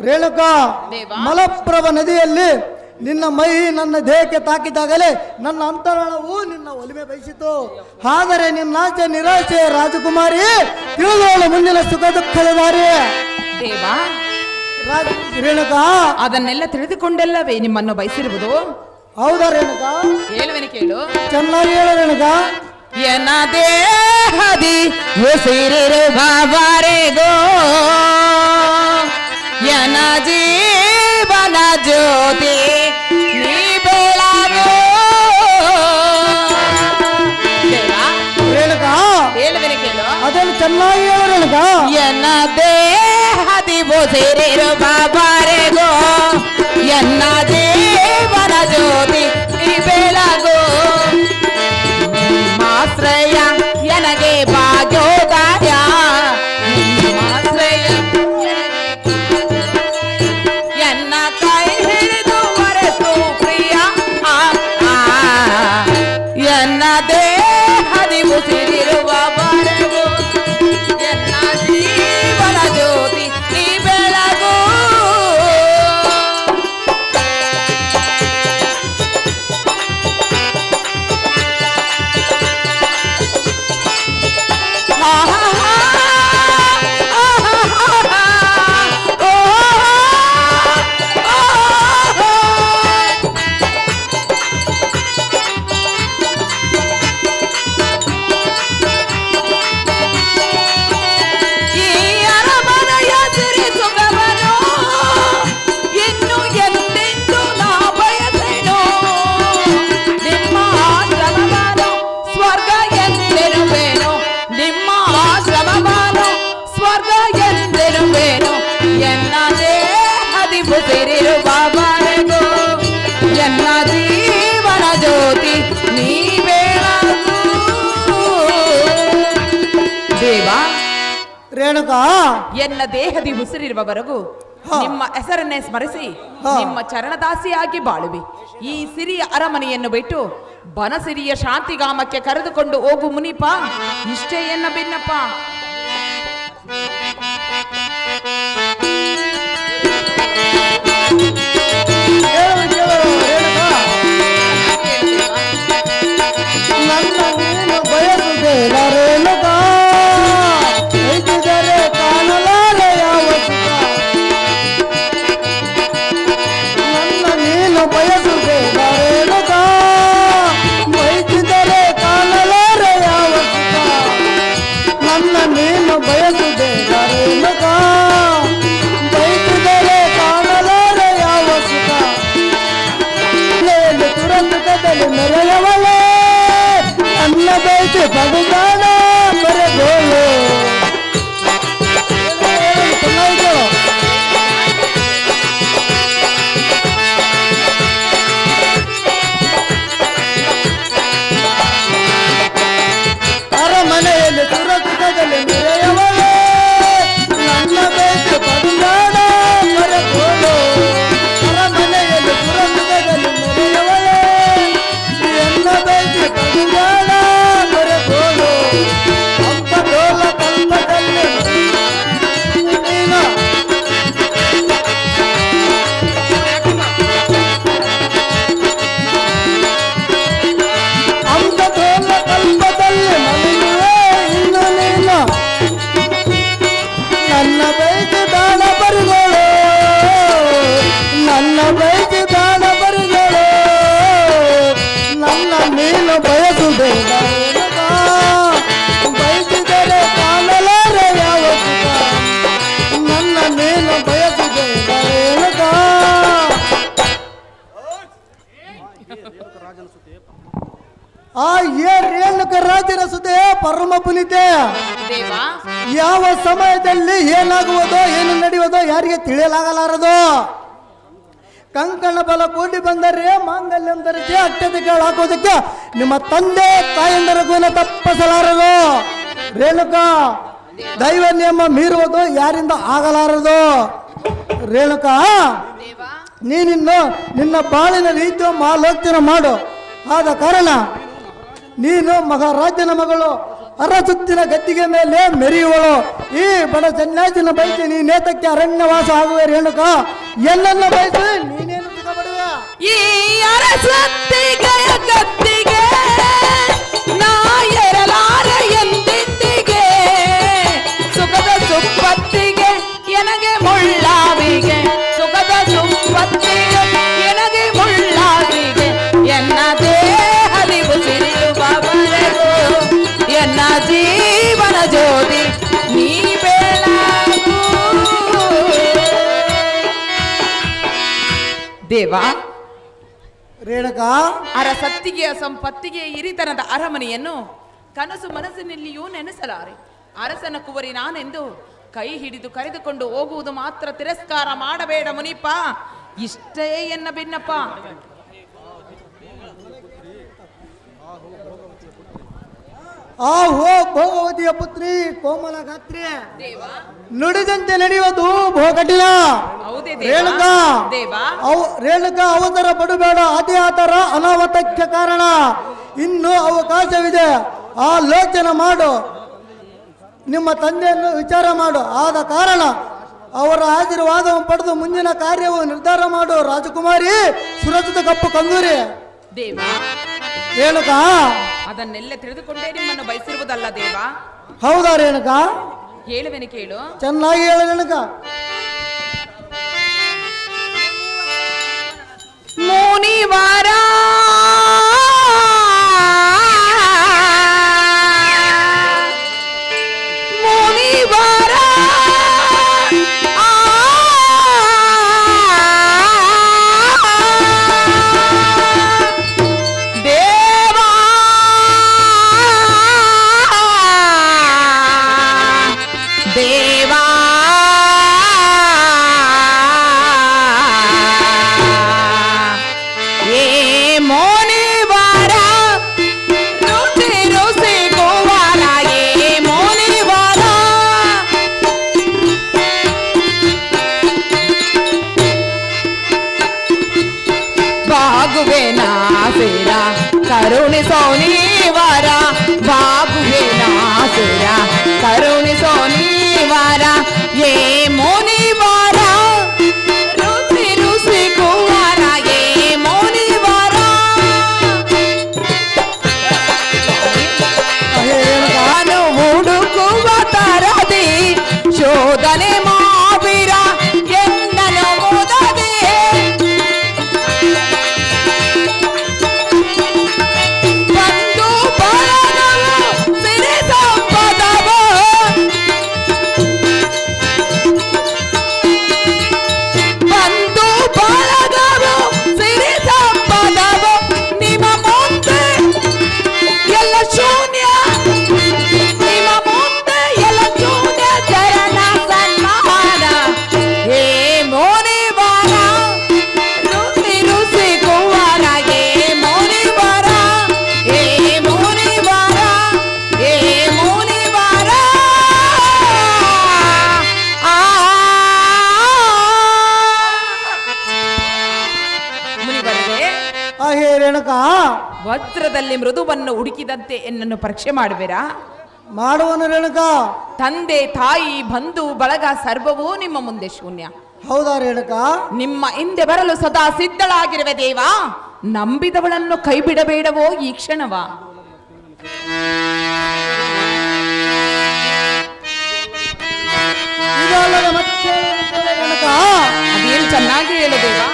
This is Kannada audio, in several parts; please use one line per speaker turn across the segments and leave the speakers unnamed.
ರೇಣುಕಾ, ಮಲಪ್ರಭ ನದಿಯಲ್ಲಿ ನಿನ್ನ ಮೈ ನನ್ನ ದೇಹಕ್ಕೆ ತಾಕಿದಾಗಲೇ ನನ್ನ ಅಂತರಾಳವು ನಿನ್ನ ಒಲಿಮೆ ಬಯಸಿತು. ಆದರೆ ನಿನ್ನಾಚೆ ನಿರಾಶೆ ರಾಜಕುಮಾರಿ, ತಿಳಿದವಳು ಮುಂದಿನ ಸುಖ ದುಃಖದ ದಾರಿ.
ದೇವ,
ರೇಣುಕಾ,
ಅದನ್ನೆಲ್ಲ ತಿಳಿದುಕೊಂಡೆಲ್ಲವೇ ನಿಮ್ಮನ್ನು ಬಯಸಿರುವುದು?
ಹೌದಾ ರೇಣುಕಾ?
ಹೇಳುವೆನು ಕೇಳು.
ಚೆನ್ನಾಗಿ ಹೇಳು ರೇಣುಕಾ.
ಎನ್ನ ದೇಹದಿ ಉಸಿರಿರುವವರೆಗೂ ಎನ್ನ ಜೀವನ ಜ್ಯೋತಿ ನೀ ಬೆಳಗು.
ರೇಣುಕಾ,
ಹೇಳುವೆನು ಕೇಳು.
ಅದನ್ನು ಚೆನ್ನಾಗಿ ಹೇಳು ರೇಣುಕಾ.
ಎನ್ನ ದೇಹದಿ ಉಸಿರಿರುವವರೆಗೂ ಎನ್ನ ಜೀವನ ಜ್ಯೋತಿ ನೀ ಬೆಳಗು. ಆಶ್ರಯ ನನಗೆ ಭಾಗ್ಯೋದಯ, ಆಶ್ರಯ ಎನ್ನ ಕೈ ಹಿಡಿದು ಬರೆಸು ಪ್ರಿಯ. ಎನ್ನ ದೇಹದಿ ಉಸಿರಿರುವವರೆಗೂ ಎನ್ನ ಜೀವನ ಜ್ಯೋತಿ ನೀ ಬೆಳಗು. ಉಸಿರಿರುವವರೆಗೂ ಎನ್ನ ಜೀವನ ಜ್ಯೋತಿ ನೀ ಬೆಳಗು. ದೇವ,
ರೇಣುಕಾ,
ಎನ್ನ ದೇಹದಿ ಉಸಿರಿರುವವರೆಗೂ ನಿಮ್ಮ ಹೆಸರನ್ನೇ ಸ್ಮರಿಸಿ ನಿಮ್ಮ ಚರಣದಾಸಿಯಾಗಿ ಬಾಳುವೆ. ಈ ಸಿರಿಯ ಅರಮನೆಯನ್ನು ಬಿಟ್ಟು ಬನಸಿರಿಯ ಶಾಂತಿಗಾಮಕ್ಕೆ ಕರೆದುಕೊಂಡು ಹೋಗು ಮುನಿಪ. ಇಷ್ಟೇ ಎನ್ನ ಭಿನ್ನಪ್ಪ.
ನನ್ನ ನೀನು ಬಯಸುವುದಿಲ್ಲ ರೇಣುಕಾ, ಬಯಸಿದರೆ ಕಾಣಲಾರೆ ಯಾವ ಸುಖ. ನನ್ನ ನೀನು ಬಯಸುವುದಿಲ್ಲ ರೇಣುಕಾ, ಬಯಸಿದರೆ ಕಾಣಲಾರೆ ಯಾವ ಸುಖ. ನನ್ನ ನೀನು ಬಯಸುವುದಿಲ್ಲ ರೇಣುಕಾ, ಬಯಸಿದರೆ ಕಾಣಲಾರೆ ಯಾವ ಸುಖ. ತುರಂತದಲ್ಲಿ ಮೆರೆಯವಳೆ ನನ್ನ ಬಯಸಿ ಬದುಕಾಡ ಬರೆಗೋಳು. ಅರಮನೆಯಲ್ಲಿ ಸುರಕ್ಷಿತದಲ್ಲಿ ಮೆರೆಯವಳೆ ನನ್ನ ಬಯಸಿ ಬದುಕಾಡ ಬರೆಗೋಳು. ಅರಮನೆಯಲ್ಲಿ ಸುರಕ್ಷಿತದಲ್ಲಿ ಮೆರೆಯವಳೆ ಎನ್ನ ಬಯಸಿ ಬದುಕಾಡ ಬರೆಗೋಳು. ಅಂಬ ಡೋಲ ಕಲ್ಪದಲ್ಲಿ ನೀನು ಅಂಬ ಡೋಲ ಕಲ್ಪದಲ್ಲಿ ಮಲಿಯುವೆ ಇನ್ನು ನೀನು ನನ್ನ ಬಯಸಿ ದಾನ ಬರುಗಳು. ನನ್ನ ಬಯಸಿ ದಾನ ಬರುಗಳು. ನನ್ನ ನೀನು ಬಯಸುವುದಿಲ್ಲ ರೇಣುಕಾ, ಬಯಸಿದರೆ ಕಾಣಲಾರೆ ಯಾವ ಸುಖ. ನನ್ನ ನೀನು ಬಯಸುವುದಿಲ್ಲ ರೇಣುಕಾ. ರೇಣುಕ ರಾಜನ ಸುದ್ದಿ ಪರಮ ಪುನಿತೆ.
ದೇವ,
ಯಾವ ಸಮಯದಲ್ಲಿ ಏನಾಗುವುದೋ ಏನು ನಡೆಯುವುದೋ ಯಾರಿಗೆ ತಿಳಿಯಲಾಗಲಾರದು. ಕಂಕಣ ಬಲ ಕೂಡಿ ಬಂದರೆ ಮಾಂಗಲ್ಯ ಧರಿಸಿ ಅಟ್ಟದ ಹಾಕೋದಕ್ಕೆ ನಿಮ್ಮ ತಂದೆ ತಾಯಂದರ ಗುಣ ತಪ್ಪಿಸಲಾರದು. ರೇಣುಕಾ, ದೈವ ನಿಯಮ ಮೀರುವುದು ಯಾರಿಂದ ಆಗಲಾರದು. ರೇಣುಕಾ, ನೀನಿನ್ನು ನಿನ್ನ ಬಾಳಿನ ರೀತಿಯ ಆಲೋಚನೆ ಮಾಡು. ಆದ ಕಾರಣ ನೀನು ಮಹಾರಾಜನ ಮಗಳು ಅರಸುತ್ತಿನ ಗದ್ದಿಗೆ ಮೇಲೆ ಮೆರೆಯುವಳು. ಈ ಬಡ ಸನ್ಯಾಸಿನ ಬಯಸಿ ನೀ ನೇತಕ್ಕೆ ಅರಣ್ಯವಾಸ ಆಗುವೆ ರೇಣುಕ. ಎಲ್ಲನ್ನ ಬಯಸಿ ನೀನೇನು ಸುಖಪಡುವ.
ಈ ಅರಸತ್ತಿಗೆ ಗದ್ದಿಗೆ ನಾ ಎರಲಾರೆ ಎಂದಿದ್ದಿಗೆ ಸುಖದ ಸುಪ್ಪತ್ತಿಗೆ ಎನಗೆ ಮುಳ್ಳಾವಿಗೆ ಸುಖದ ಸುಪ್ಪತ್ತಿಗೆ ಎನಗೆ ಮುಳ್ಳಾವಿಗೆ ಎನ್ನ ದೇಹದಿ ಉಸಿರಿಯುವವರೆಗೂ ಎನ್ನ ಜೀವನ ಜ್ಯೋತಿ ನೀ ಬೆಳಗು. ದೇವಾ
ರೇಣುಕ,
ಅರಸತ್ತಿಗೆಯ ಸಂಪತ್ತಿಗೆ ಹಿರಿತನದ ಅರಮನೆಯನ್ನು ಕನಸು ಮನಸ್ಸಿನಲ್ಲಿಯೂ ನೆನೆಸಲಾರೆ. ಅರಸನ ಕುವರಿ ನಾನೆಂದು ಕೈ ಹಿಡಿದು ಕರೆದುಕೊಂಡು ಹೋಗುವುದು ಮಾತ್ರ ತಿರಸ್ಕಾರ ಮಾಡಬೇಡ ಮುನಿಪ್ಪ. ಇಷ್ಟೇ ಎನ್ನ ಭಿನ್ನಪ್ಪ.
ಆಹೋ ಭೋಗವತಿಯ ಪುತ್ರಿ ಕೋಮಲ ಗಾತ್ರಿ, ನುಡಿದಂತೆ ನಡೆಯುವುದು ಬಹುಕಠಿಣ.
ಹೌದೇ
ರೇಣುಕ,
ದೇವಾ
ರೇಣುಕ ಅವಸರ ಪಡಬೇಡ. ಅದೇ ಆತರ ಅನಾಹುತಕ್ಕೆ ಕಾರಣ. ಇನ್ನು ಅವಕಾಶವಿದೆ. ಆಲೋಚನೆ ಮಾಡು. ನಿಮ್ಮ ತಂದೆಯನ್ನು ವಿಚಾರ ಮಾಡು. ಆದ ಕಾರಣ ಅವರ ಆಶೀರ್ವಾದವನ್ನು ಪಡೆದು ಮುಂದಿನ ಕಾರ್ಯವು ನಿರ್ಧಾರ ಮಾಡು. ರಾಜಕುಮಾರಿ ಸುರಕ್ಷಿತ ಕಪ್ಪು ಕಂದೂರಿ.
ದೇವಾ
ರೇಣುಕ,
ಅದನ್ನೆಲ್ಲ ತಿಳಿದುಕೊಂಡೇ ನಿಮ್ಮನ್ನು ಬಯಸಿರುವುದಲ್ಲ ದೇವಾ.
ಹೌದಾ ರೇಣುಕ?
ಹೇಳುವೆನು ಕೇಳು.
ಚೆನ್ನಾಗಿ ಹೇಳು ರೇಣುಕ.
ಮುನಿವಾರ ಮುನಿವಾರ ದೇವಾ ದೇವಾ ಕರುಣಿಸೋ ನೀವರ ಬಾಗುವೆ ನಾಸುರ ಕರುಣಿಸೋ ನೀವರ ಏ ಮುನಿವರ ರುಚಿ ರುಚಿ ಕುವರ ಏ ಮುನಿವರ ನಾನು ಹುಡುಕುವ ತರದಿ ಶೋಧನೆ ಮಾವಿರ ಎನ್ನನು ಮುದದೆ ವಜ್ರದಲ್ಲಿ ಮೃದುವನ್ನು ಹುಡುಕಿದಂತೆ ಎನ್ನನ್ನು ಪರೀಕ್ಷೆ ಮಾಡುವಿರಾ?
ಮಾಡುವನು ರೇಣುಕಾ.
ತಂದೆ ತಾಯಿ ಬಂಧು ಬಳಗ ಸರ್ವವೂ ನಿಮ್ಮ ಮುಂದೆ ಶೂನ್ಯ.
ಹೌದಾ ರೇಣುಕಾ?
ನಿಮ್ಮ ಹಿಂದೆ ಬರಲು ಸದಾ ಸಿದ್ಧಳಾಗಿರುವೆ ದೇವಾ. ನಂಬಿದವಳನ್ನು ಕೈ ಬಿಡಬೇಡವೋ ಈ ಕ್ಷಣವ? ಅದೇನು ಚೆನ್ನಾಗಿ ಹೇಳು ದೇವಾ.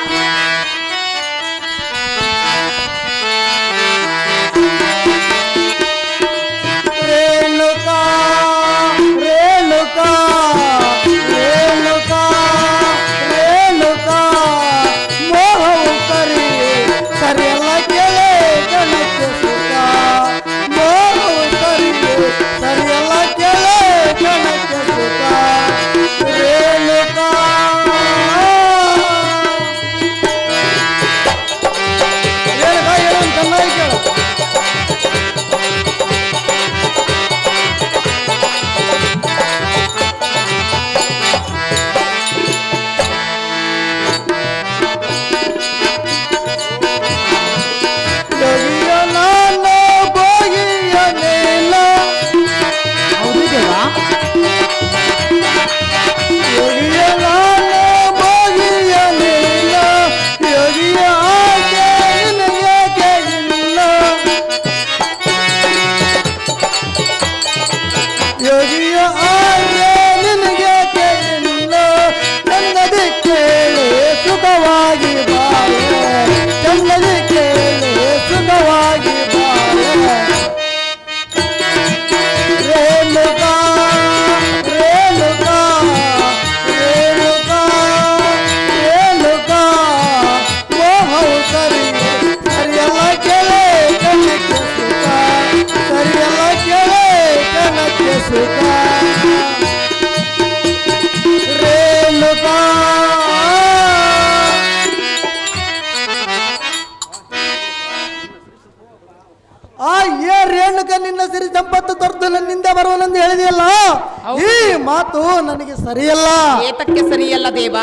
ಮಾತು ನನಗೆ ಸರಿಯಲ್ಲ.
ಏತಕ್ಕೆ ಸರಿಯಲ್ಲ ದೇವ?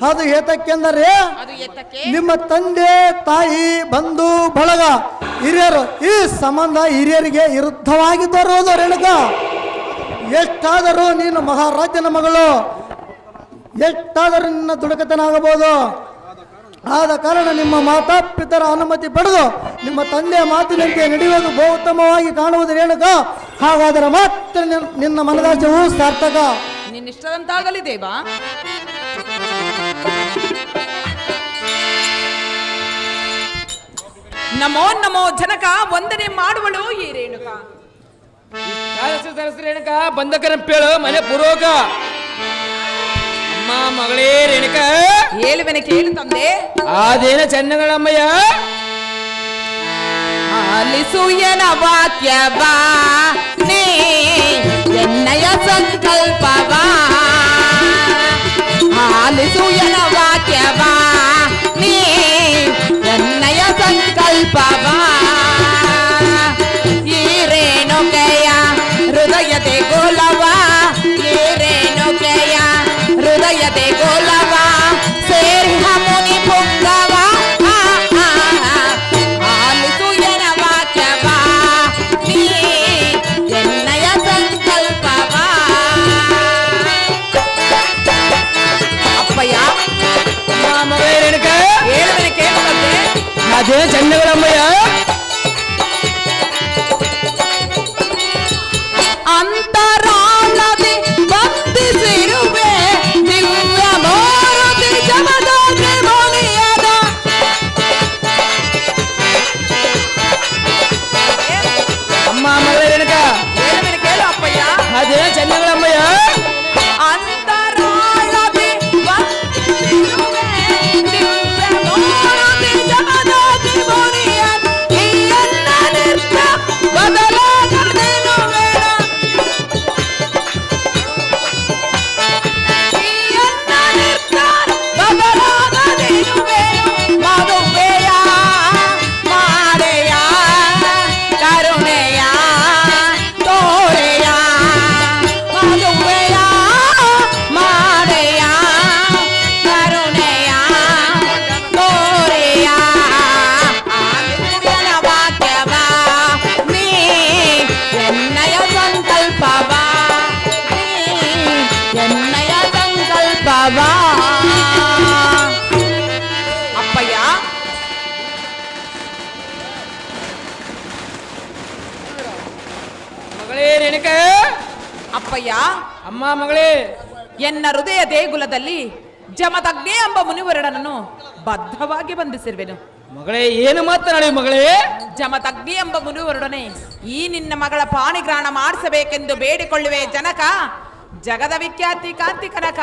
ಅದು ಏತಕ್ಕೆಂದರೆ
ಅದು ಏತಕ್ಕೆ?
ನಿಮ್ಮ ತಂದೆ ತಾಯಿ ಬಂಧು ಬಳಗ ಹಿರಿಯರು ಈ ಸಂಬಂಧ ಹಿರಿಯರಿಗೆ ವಿರುದ್ಧವಾಗಿ ತರುವುದು ರೇಣುಕ. ಎಷ್ಟಾದರೂ ನೀನು ಮಹಾರಾಜನ ಮಗಳು, ಎಷ್ಟಾದರೂ ನಿನ್ನ ದುಡುಕತನಾಗಬಹುದು. ಆದ ಕಾರಣ ನಿಮ್ಮ ಮಾತಾಪಿತರ ಅನುಮತಿ ಪಡೆದು ನಿಮ್ಮ ತಂದೆಯ ಮಾತಿನಂತೆ ನಡೆಯುವುದು ಬಹು ಉತ್ತಮವಾಗಿ ಕಾಣುವುದು ರೇಣುಕ. ಹಾಗಾದರೆ ಮಾತ್ರ ನಿನ್ನ ಮನದಾಚೆಯೂ ಸಾರ್ಥಕ.
ನಿನ್ನಿಷ್ಟದಂತಾಗಲಿ ದೇವ. ನಮೋ ನಮೋ ಜನಕ, ವಂದನೆ ಮಾಡುವಳು ಈ ರೇಣುಕ.
ರೇಣುಕ ಬಂದಕರಂಪೇಳು ಮನೆ ಪೂರ್ವಕ. ಅಮ್ಮ ಮಗಳೇ ರೇಣುಕ,
ಹೇಳುವೆನೆ ಕೇಳು ತಂದೆ.
ಅದೇನ ಚೆನ್ನಗಳಮ್ಮಯ್ಯ,
ಆಲಿಸು ಎನ ವಾಕ್ಯವಾ ನೀ ಎನ್ನಯ ಸಂಕಲ್ಪವಾ. ಆಲಿಸು ಎನ ವಾಕ್ಯವಾ ನೀ ಎನ್ನಯ ಸಂಕಲ್ಪವಾ. ಈ ರೇಣುಕೆಯ ಹೃದಯದೆ ಗೋಲವಾ, ಈ ರೇಣುಕೆಯ ಹೃದಯದೆ ಗೋಲವಾ. ಸೇರಿ ಮುನಿ ಪುಂಗವ ಆಲಿಸು ಎನ ವಾಕ್ಯವಾ ನೀ ಎನ್ನಯ ಸಂಕಲ್ಪವಾ. ಅಪ್ಪಯ್ಯ,
ಅಮ್ಮ ಮಗಳೇ ರೇಣುಕ,
ಹೇಳುವನೆ ಕೇಳುವಂತೆ.
ಅದೇನ ಚೆನ್ನಗಳಮ್ಮಯ್ಯ,
ಅಂತರಾಳದಿ ಬಂಧಿಸಿರುವೆ ದಿವ್ಯ ಮಾರುತಿ ಜಮದಗ್ನಿ ಮುನಿಯದ.
ಅಮ್ಮ ಮಗಳೇ ರೇಣುಕ,
ಹೇಳುವೆನೆ ಕೇಳು ಅಪ್ಪಯ್ಯ.
ಅದೇನ ಚೆನ್ನಗಳಮ್ಮಯ್ಯ,
ಅಂತರಾಳದಿ ಬಂಧಿಸಿರುವೆ ದಿವ್ಯ ಮಾರುತಿ ಜಮದಗ್ನಿ ಮುನಿಯದ. ಈ ಎನ್ನ ನಿರ್ತ ಬದಲಾಗದೇನು ಬೇಡ. ಈ ಎನ್ನ ನಿರ್ತ ಬದಲಾಗದೇನು ಬೇಡ. ಮದುವೆಯ ಮಾಡೆಯ ಕರುಣೆಯ ತೋರೆಯ. ಮದುವೆಯ ಮಾಡೆಯ ಕರುಣೆಯ ತೋರೆಯ. ಆಲಿಸುವನ ವಾಕ್ಯವ ನೀ ಎನ್ನಯ ಸಂಕಲ್ಪವ, ನೀ ಎನ್ನಯ ಸಂಕಲ್ಪವ. ಅಪ್ಪಯ್ಯ,
ಮಗಳೇ ರೇಣುಕ,
ಅಪ್ಪಯ್ಯ,
ಅಮ್ಮ ಮಗಳೇ,
ಎನ್ನ ಹೃದಯ ದೇಗುಲದಲ್ಲಿ ಜಮದಗ್ನಿ ಎಂಬ ಮುನಿವರನನ್ನು ಬದ್ಧವಾಗಿ ಬಂಧಿಸಿರುವೆನು.
ಮಗಳೇ ಏನು ಮಾತನಾಡಿ ಮಗಳೇ?
ಜಮದಗ್ನಿ ಎಂಬ ಮುನಿವರೊಡನೆ ಈ ನಿನ್ನ ಮಗಳ ಪಾಣಿಗ್ರಹಣ ಮಾಡಿಸಬೇಕೆಂದು ಬೇಡಿಕೊಳ್ಳುವೆ ಜನಕ. ಜಗದ ವಿಖ್ಯಾತಿ ಕಾಂತಿ ಕನಕ.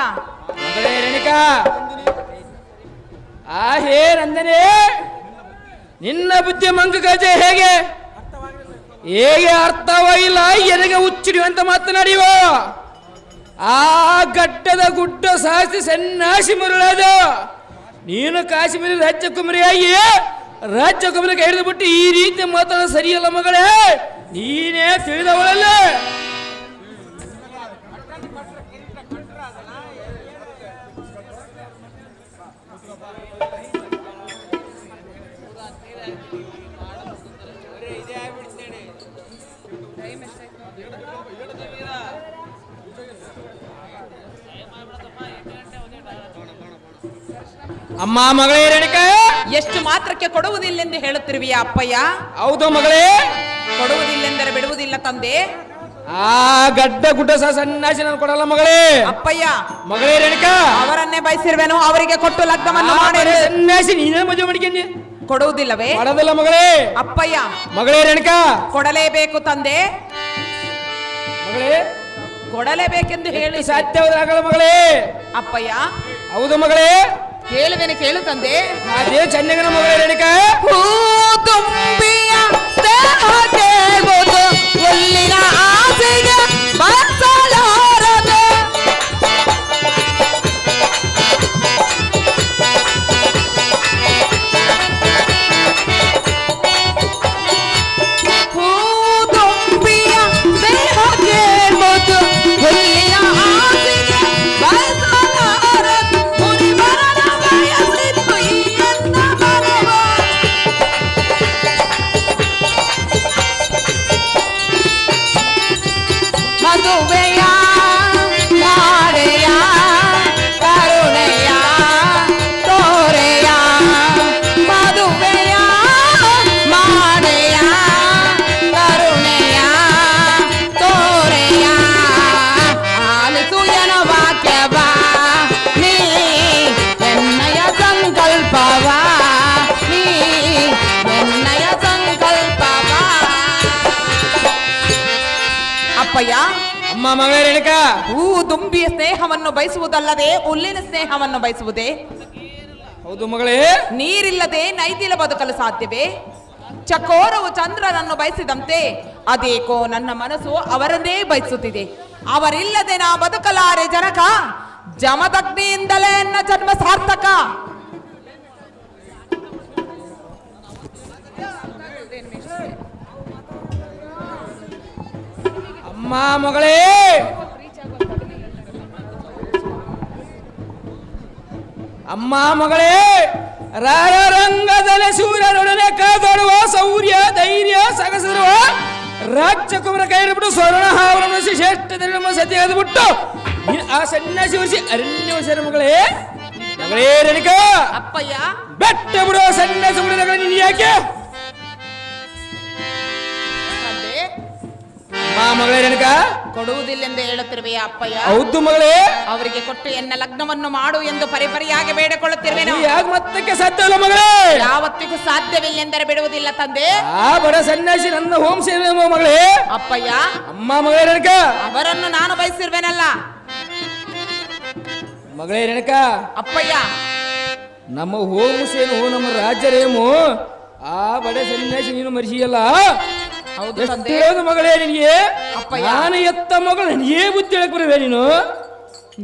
ಮಗಳೇ ರೇಣುಕ, ಹೇ ನಂದನೆ, ನಿನ್ನ ಬುದ್ಧಿ ಮಂಕ ಗಜ ಹೇಗೆ ಹೇಗೆ ಅರ್ಥವಾಗಿಲ್ಲ, ಎನಗೆ ಹುಚ್ಚಿಡುವಂತ ಮಾತನಾಡಿವ. ಆ ಗಡ್ಡದ ಗುಡ್ಡ ಸಾಹಸಿ ಸನ್ನಾಸಿ ಮರುಳದ ನೀನು ಕಾಶ್ಮೀರ ರಾಜ್ಯಕುಮಾರಿಯಾಗಿ ರಾಜ್ಯಕುಮಾರಿಗೆ ಹಿಡಿದು ಬಿಟ್ಟು ಈ ರೀತಿ ಮಾತಾಡೋದು ಸರಿಯಲ್ಲ ಮಗಳೇ. ನೀನೇ ತಿಳಿದವಳಲ್ಲ. ಅಮ್ಮ ಮಗಳೇ ರೇಣುಕ,
ಎಷ್ಟು ಮಾತ್ರಕ್ಕೆ ಕೊಡುವುದಿಲ್ಲೆಂದು ಹೇಳುತ್ತಿರುವಿಯ ಅಪ್ಪಯ್ಯ?
ಹೌದು ಮಗಳೇ,
ಕೊಡುವುದಿಲ್ಲೆಂದರೆ ಬಿಡುವುದಿಲ್ಲ ತಂದೆ.
ಆ ಗಡ್ಡ ಗುಡ್ಡ ಸಹ ಸನ್ನಾಸಿ ನಾನು ಕೊಡಲ್ಲ ಮಗಳೇ.
ಅಪ್ಪಯ್ಯ,
ಮಗಳೇ ರೇಣುಕ,
ಅವರನ್ನೇ ಬಯಸಿರುವೆನು, ಅವರಿಗೆ ಕೊಟ್ಟು ಲಗ್ನವನ್ನು ಮಾಡಿ.
ಸನ್ಯಾಸಿ ನೀನೇ ಮದುವೆ ಮಾಡಿಕೊಂಡಿ,
ಕೊಡುವುದಿಲ್ಲವೇ?
ಮಾಡೋದಿಲ್ಲ ಮಗಳೇ.
ಅಪ್ಪಯ್ಯ,
ಮಗಳೇ ರೇಣುಕ,
ಕೊಡಲೇಬೇಕು ತಂದೆ.
ಮಗಳೇ
ಕೊಡಲೇಬೇಕೆಂದು ಹೇಳಿ
ಸಾಧ್ಯವಾಗಲ್ಲ ಮಗಳೇ.
ಅಪ್ಪಯ್ಯ,
ಹೌದು ಮಗಳೇ,
ಹೇಳುವೆನು ಕೇಳು ತಂದೆ.
ಅದೇ ಚೆನ್ನಗನ ಮಗಳೇ ರೇಣುಕ.
ಹೂ ತುಂಬಿಯ ದೇಹಕ್ಕೆ ಮುದು ಹುಲ್ಲಿನ ಆಸೆಗೆ ಬಸಲಾರದೆ. ಹೂ ತುಂಬಿಯ ದೇಹಕ್ಕೆ ಮುದು ಹುಲ್ಲಿನ
ಅಮ್ಮ ಮಗಳೇ ರೇಣುಕಾ,
ಹೂ ದುಂಬಿಯ ಸ್ನೇಹವನ್ನು ಬಯಸುವುದಲ್ಲದೆ ಹುಲ್ಲಿನ ಸ್ನೇಹವನ್ನು ಬಯಸುವುದೇ?
ಹೌದು ಮಗಳೇ.
ನೀರಿಲ್ಲದೆ ನೈದಿಲ ಬದುಕಲು ಸಾಧ್ಯವೇ? ಚಕೋರವು ಚಂದ್ರನನ್ನು ಬಯಸಿದಂತೆ ಅದೇಕೋ ನನ್ನ ಮನಸ್ಸು ಅವರನ್ನೇ ಬಯಸುತ್ತಿದೆ. ಅವರಿಲ್ಲದೆ ನಾ ಬದುಕಲಾರೆ ಜನಕ. ಜಮದಗ್ನಿಯಿಂದಲೇ ನನ್ನ ಜನ್ಮ ಸಾರ್ಥಕ.
ಅಮ್ಮ ಮಗಳೇ, ಅಮ್ಮ ಮಗಳೇ, ರಣರಂಗದಲ್ಲಿ ಸೂರ್ಯನೊಡನೆ ಕಾದಾಡುವ ಶೌರ್ಯ ಧೈರ್ಯ ಸಗಸಿರುವ ರಾಜಕುಮಾರ ಕೈ ಬಿಟ್ಟು ಸ್ವರ್ಣ ಹಾವರನ್ನು ಶ್ರೇಷ್ಠ ಸತ್ಯ ಬಿಟ್ಟು ಆ ಸನ್ಯಾಸಿ ವರ್ಷಿ ಅರಣ್ಯ ಮಗಳೇ. ಮಗಳೇ ರೇಣುಕಾ,
ಅಪ್ಪಯ್ಯ
ಬೆಟ್ಟ ಬಿಡುವ ಸನ್ಯಾಸಿ ಬಿಡುವ ನೀನು ಯಾಕೆ? ಮಗಳೇ ರೇಣುಕಾ,
ಕೊಡುವುದಿಲ್ಲೆಂದು ಹೇಳುತ್ತಿರುವೆಯಾ ಅಪ್ಪಯ್ಯ?
ಹೌದು ಮಗಳೇ.
ಅವರಿಗೆ ಕೊಟ್ಟು ಎನ್ನ ಲಗ್ನವನ್ನು ಮಾಡು ಎಂದು ಪರಿಪರಿಯಾಗಿ ಬೇಡಿಕೊಳ್ಳುತ್ತಿರುವೆನು.
ಯಾಕೆ ಮತ್ತಕ್ಕೆ ಸಾಧ್ಯ ಇಲ್ಲ ಮಗಳೇ?
ಯಾವತ್ತಿಗೂ ಸಾಧ್ಯವಿಲ್ಲೆಂದರೆ ಬಿಡುವುದಿಲ್ಲ ತಂದೆ.
ಆ ಬಡ ಸನ್ಯಾಸಿ ನನ್ನ ಹೋಮ್ ಸೇವೆ ಮಗಳೇ.
ಅಪ್ಪಯ್ಯ,
ಅಮ್ಮ ಮಗಳೇ ರೇಣುಕಾ,
ಅವರನ್ನು ನಾನು ಬಯಸಿರುವೆನಲ್ಲ.
ಮಗಳೇ ರೇಣುಕಾ,
ಅಪ್ಪಯ್ಯ,
ನಮ್ಮ ಹೋಮ್ ಸೇನು ನಮ್ಮ ರಾಜ್ಯರೇಮು ಆ ಬಡ ಸನ್ಯಾಸಿ ನೀನು ಮರಿಸಿಯಲ್ಲ.
ಹೌದು ತಂದೆ.
ಮಗಳೇ ನಿನಗೆ
ಅಪ್ಪಯ್ಯ,
ನಾನು ಎತ್ತ ಮಗಳು ನನಗೇ ಬುದ್ಧಿ ಹೇಳಕ್ ಬರುವೆ ನೀನು.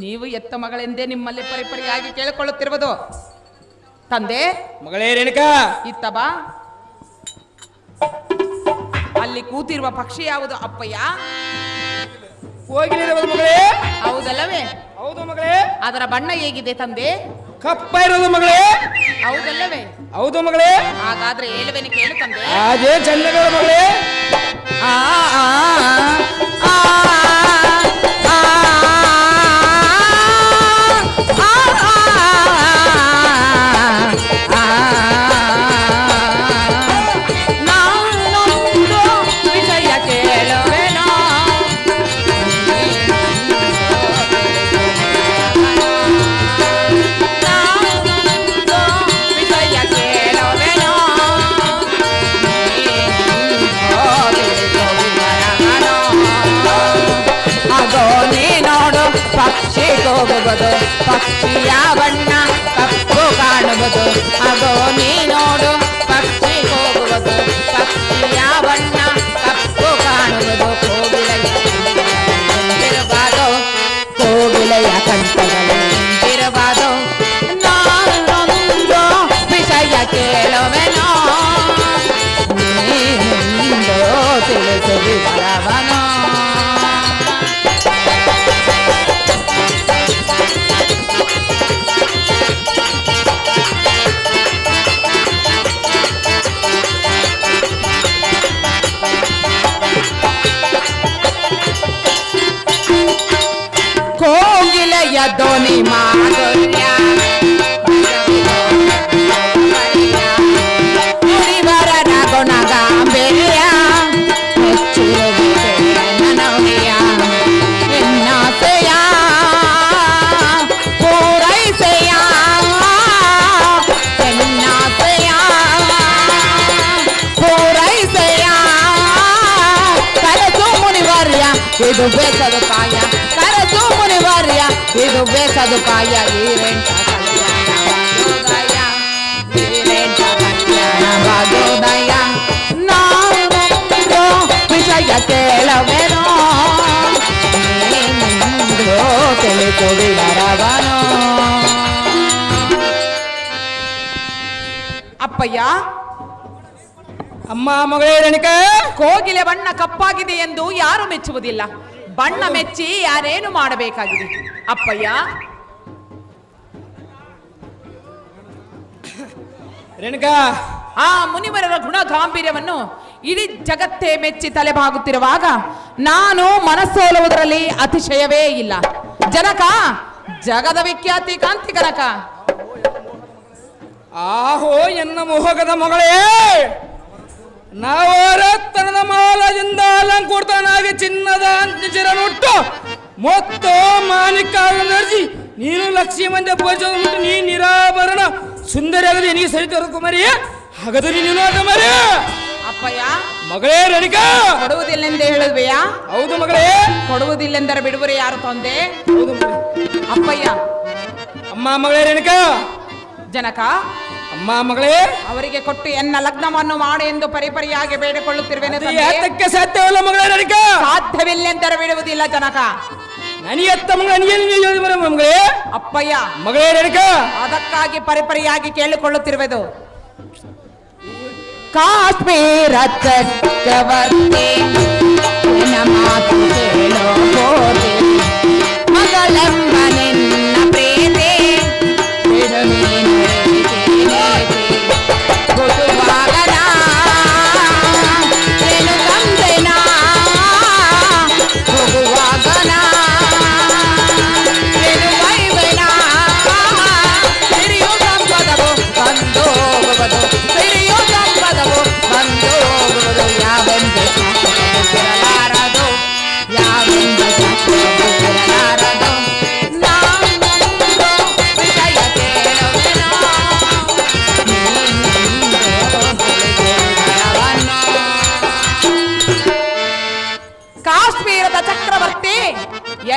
ನೀವು ಎತ್ತ ಮಗಳೆಂದೇ ನಿಮ್ಮಲ್ಲಿ ಪರಿಪರಿಯಾಗಿ ಕೇಳಿಕೊಳ್ಳುತ್ತಿರುವುದು ತಂದೆ.
ಮಗಳೇ ರೇಣುಕಾ,
ಇತ್ತ ಬಾ. ಅಲ್ಲಿ ಕೂತಿರುವ ಪಕ್ಷಿ ಯಾವುದು ಅಪ್ಪಯ್ಯ?
ಹೋಗಿಲ್ಲ ಮಗಳೇ.
ಹೌದಲ್ಲವೇ?
ಹೌದು ಮಗಳೇ.
ಅದರ ಬಣ್ಣ ಹೇಗಿದೆ ತಂದೆ?
ಕಪ್ಪ ಇರೋದು ಮಗಳೇ.
ಹೌದಲ್ಲವೇ?
ಹೌದು ಮಗಳೇ.
ಹಾಗಾದ್ರೆ ಹೇಳುವೆನು ಕೇಳು ತಂದೆ.
ಅದೇ ಚಂದಗಳ ಮಗಳೇ.
ಆ ಆ ಆ ಹೋಗುವುದು ಪಕ್ಷಿಯ ಬಣ್ಣ ಕಪ್ಪು ಕಾಣುವುದು. ಆಗೋ ನೀ ನೋಡು ಪಕ್ಷಿ ಹೋಗುವುದು ಪಕ್ಷಿಯ ಬಣ್ಣ ಕಪ್ಪು ಕಾಣುವುದು. ಕೋಗಿಲೆಯ ಕೋಗಿಲೆಯ ಕಂಠಗಳು ತಿರುವುದು. ನಾನೊಂದು ವಿಷಯ ಕೇಳುವೆನೋ ನೀನೆಂದು ತಿಳಿಸು ವಿವರವನೋ. ಕೋಗಿಲೆಯ ಧ್ವನಿ ಮಾಧುರ್ಯ ಮುನಿವರನ ಗುಣ ಗಾಂಭೀರ್ಯ ಮೆಚ್ಚಿರುವುದೇ ನನವಿಯ ಎನ್ನಾಸೆಯ ಪೂರೈಸೆಯ ಎನ್ನಾಸೆಯ ಪೂರೈಸೆಯ ಕರೆಸು ಮುನಿವರ್ಯ ಇದು ಬೇಸದುಪಾಯ. ಕರೆಸು ಮುನಿವರ್ಯ ಇದು ಬೇಸದುಪಾಯ. ಈರೆಂಟ ಕಲ್ಯಾಣ ಈರೆಂಟ ಕಲ್ಯಾಣ ಬಾಗೋದಯ. ನಾನು ವಿಷಯ ಕೇಳವೆನೋ ನೀನೆಂದು ತಿಳಿಸು ವಿವರವನೋ. ಅಪ್ಪಯ್ಯ,
ಅಮ್ಮ ಮಗಳೇ ರೇಣುಕಾ,
ಕೋಗಿಲೆ ಬಣ್ಣ ಕಪ್ಪಾಗಿದೆ ಎಂದು ಯಾರು ಮೆಚ್ಚುವುದಿಲ್ಲ. ಬಣ್ಣ ಮೆಚ್ಚಿ ಯಾರೇನು ಮಾಡಬೇಕಾಗಿದೆ ಅಪ್ಪಯ್ಯ?
ರೇಣುಕಾ,
ಆ ಮುನಿವರರ ಗುಣ ಗಾಂಭೀರ್ಯವನ್ನು ಇಡೀ ಜಗತ್ತೇ ಮೆಚ್ಚಿ ತಲೆಬಾಗುತ್ತಿರುವಾಗ ನಾನು ಮನಸ್ಸೋಲುವುದರಲ್ಲಿ ಅತಿಶಯವೇ ಇಲ್ಲ. ಜನಕ, ಜಗದ ವಿಖ್ಯಾತಿ ಕಾಂತಿ ಕನಕ.
ಆಹೋ ಎನ್ನ ಮೋಹಕದ ಮಗಳೇ, ನವರತ್ನದ ಮಾಲದಿಂದ ಅಲಂಕೃತನಾಗಿ ಚಿನ್ನದ ಅಂಚಿರನುಟ್ಟು ಮತ್ತು ಮಾಣಿಕ್ಯವನ್ನು ನೀನು ಲಕ್ಷ್ಮೀ ಮಂದಿ ಪೂಜಿಸುವುದು ನೀ ನಿರಾಭರಣ ಸುಂದರಿಯಾಗದೆ ನೀ ಸಹಿತ ಕುಮಾರಿ ಹಾಗಾದ್ರೆ ನೀನು ಮರಿ
ಅಪ್ಪಯ್ಯ
ಮಗಳೇ ರೇಣುಕಾ
ಕೊಡುವುದಿಲ್ಲೆಂದೇ ಹೇಳುವೆಯಾ?
ಹೌದು ಮಗಳೇ.
ಕೊಡುವುದಿಲ್ಲೆಂದರೆ ಬಿಡುವರೆ ಯಾರು ತಂದೆ?
ಹೌದು ಮಗಳೇ.
ಅಪ್ಪಯ್ಯ.
ಅಮ್ಮ ಮಗಳೇ ರೇಣುಕಾ.
ಜನಕ
ಅಮ್ಮ ಮಗಳೇ,
ಅವರಿಗೆ ಕೊಟ್ಟು ಎನ್ನ ಲಗ್ನವನ್ನು ಮಾಡು ಎಂದು ಪರಿಪರಿಯಾಗಿ ಬೇಡಿಕೊಳ್ಳುತ್ತಿರುವೆನು ತಂದೆ.
ಯಾತಕ್ಕೆ ಸಾಧ್ಯವಲ್ಲ ಮಗಳೇ ರೇಣುಕಾ?
ಸಾಧ್ಯವಿಲ್ಲೆಂದರೆ ಬಿಡುವುದಿಲ್ಲ ಜನಕ.
ನನಗೆತ್ತ ಮಗಳ ಮಗಳೇ.
ಅಪ್ಪಯ್ಯ
ಮಗಳೇ ರೇಣುಕಾ,
ಅದಕ್ಕಾಗಿ ಪರಿಪರಿಯಾಗಿ ಕೇಳಿಕೊಳ್ಳುತ್ತಿರುವುದು. ಕಾಶ್ಮೀರ ಚಕ್ರವರ್ತಿ ಮಾತು ಕೇಳೋ ಗೋದೆ, ಮಗಳೆಂಬ ನಿನ್ನ ಪ್ರೀತಿ ಬಿಡು ನೀನು ಗೊತ್ತುವಾಗನ ಏನು ತಂದೆನ ಹೋಗುವಾಗನ ಏನು ವೈವನ ಸಿರಿಯು ಸಂಪದವು ಬಂದು ಹೋಗುವುದು, ಸಿರಿಯು ಸಂಪದವು ಬಂದು ಹೋಗುವುದು. ಯಾವೆಂದು ಸಾಕಲಾರದು, ಯಾವೆಂದು ಸಾಕಲಾರದು. ನಾನೊಂದು ವಿಷಯ ಕೇಳುವೆನೋ, ಕಾಶ್ಮೀರದ ಚಕ್ರವರ್ತಿ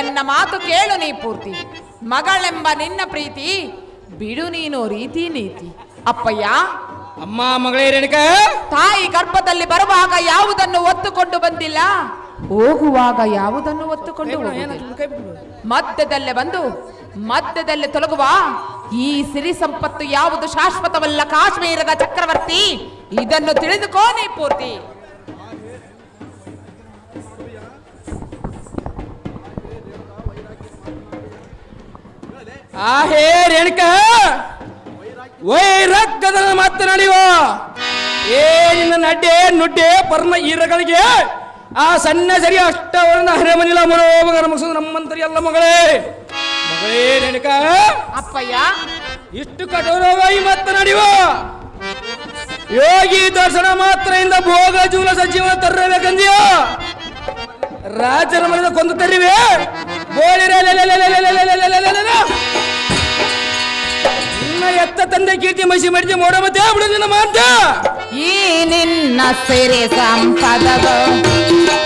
ಎನ್ನ ಮಾತು ಕೇಳು ನೀ ಪೂರ್ತಿ. ಮಗಳೆಂಬ ನಿನ್ನ ಪ್ರೀತಿ ಬಿಡು ನೀನು ರೀತಿ ನೀತಿ. ಅಪ್ಪಯ್ಯ
ಅಮ್ಮ ಮಗಳೇ ರೇಣುಕಾ,
ತಾಯಿ ಗರ್ಭದಲ್ಲಿ ಬರುವಾಗ ಯಾವುದನ್ನು ಒತ್ತುಕೊಂಡು ಬಂದಿಲ್ಲ, ಹೋಗುವಾಗ ಯಾವುದನ್ನು ಒತ್ತುಕೊಂಡು ಹೋಗುವುದಿಲ್ಲ. ಮಧ್ಯದಲ್ಲೇ ಬಂದು ಮಧ್ಯದಲ್ಲಿ ತೊಲಗುವ ಈ ಸಿರಿ ಸಂಪತ್ತು ಯಾವುದು ಶಾಶ್ವತವಲ್ಲ ಕಾಶ್ಮೀರದ ಚಕ್ರವರ್ತಿ. ಇದನ್ನು ತಿಳಿದುಕೋ ನೀ ಪೂರ್ತಿ.
ಆಹೇ ರೇಣುಕಾ, ವೈರಕ್ಕದ ಮಾತನಾಡಿವ ಏ ನಿನ್ನ ನಡ್ಡೆ ನುಡ್ಡೆ ಪರ್ಮ ಈರಗಳಿಗೆ ಆ ಸಣ್ಣ ಸರಿ ಅಷ್ಟವರನ್ನ ಹರೆಮನಿಲ ಮನೋಭಗ ನಮಗಿಸೋದು ನಮ್ಮಂತರಿ ಅಲ್ಲ ಮಗಳೇ. ಮಗಳೇ ರೇಣುಕಾ,
ಅಪ್ಪಯ್ಯ
ಇಷ್ಟು ಕಠೋರವಾಗಿ ಮಾತನಾಡಿವ ಯೋಗಿ ದರ್ಶನ ಮಾತ್ರದಿಂದ ಭೋಗ ಜೂಲ ಸಜೀವನ ತರಬೇಕಂದಿಯ ರಾಜನ ಮನೆಯಿಂದ ಕೊಂದು ತರಿವೆ ನಿನ್ನ ಎತ್ತ ತಂದೆ ಕೀರ್ತಿ ಮಸಿ ಮಾಡಿದೆ ಮೋಡ ಮತ್ತೆ ಬಿಡು ನಿನ್ನ ಮಾತ.
ಈ ನಿನ್ನ ಸಿರಿ ಸಂಪದವು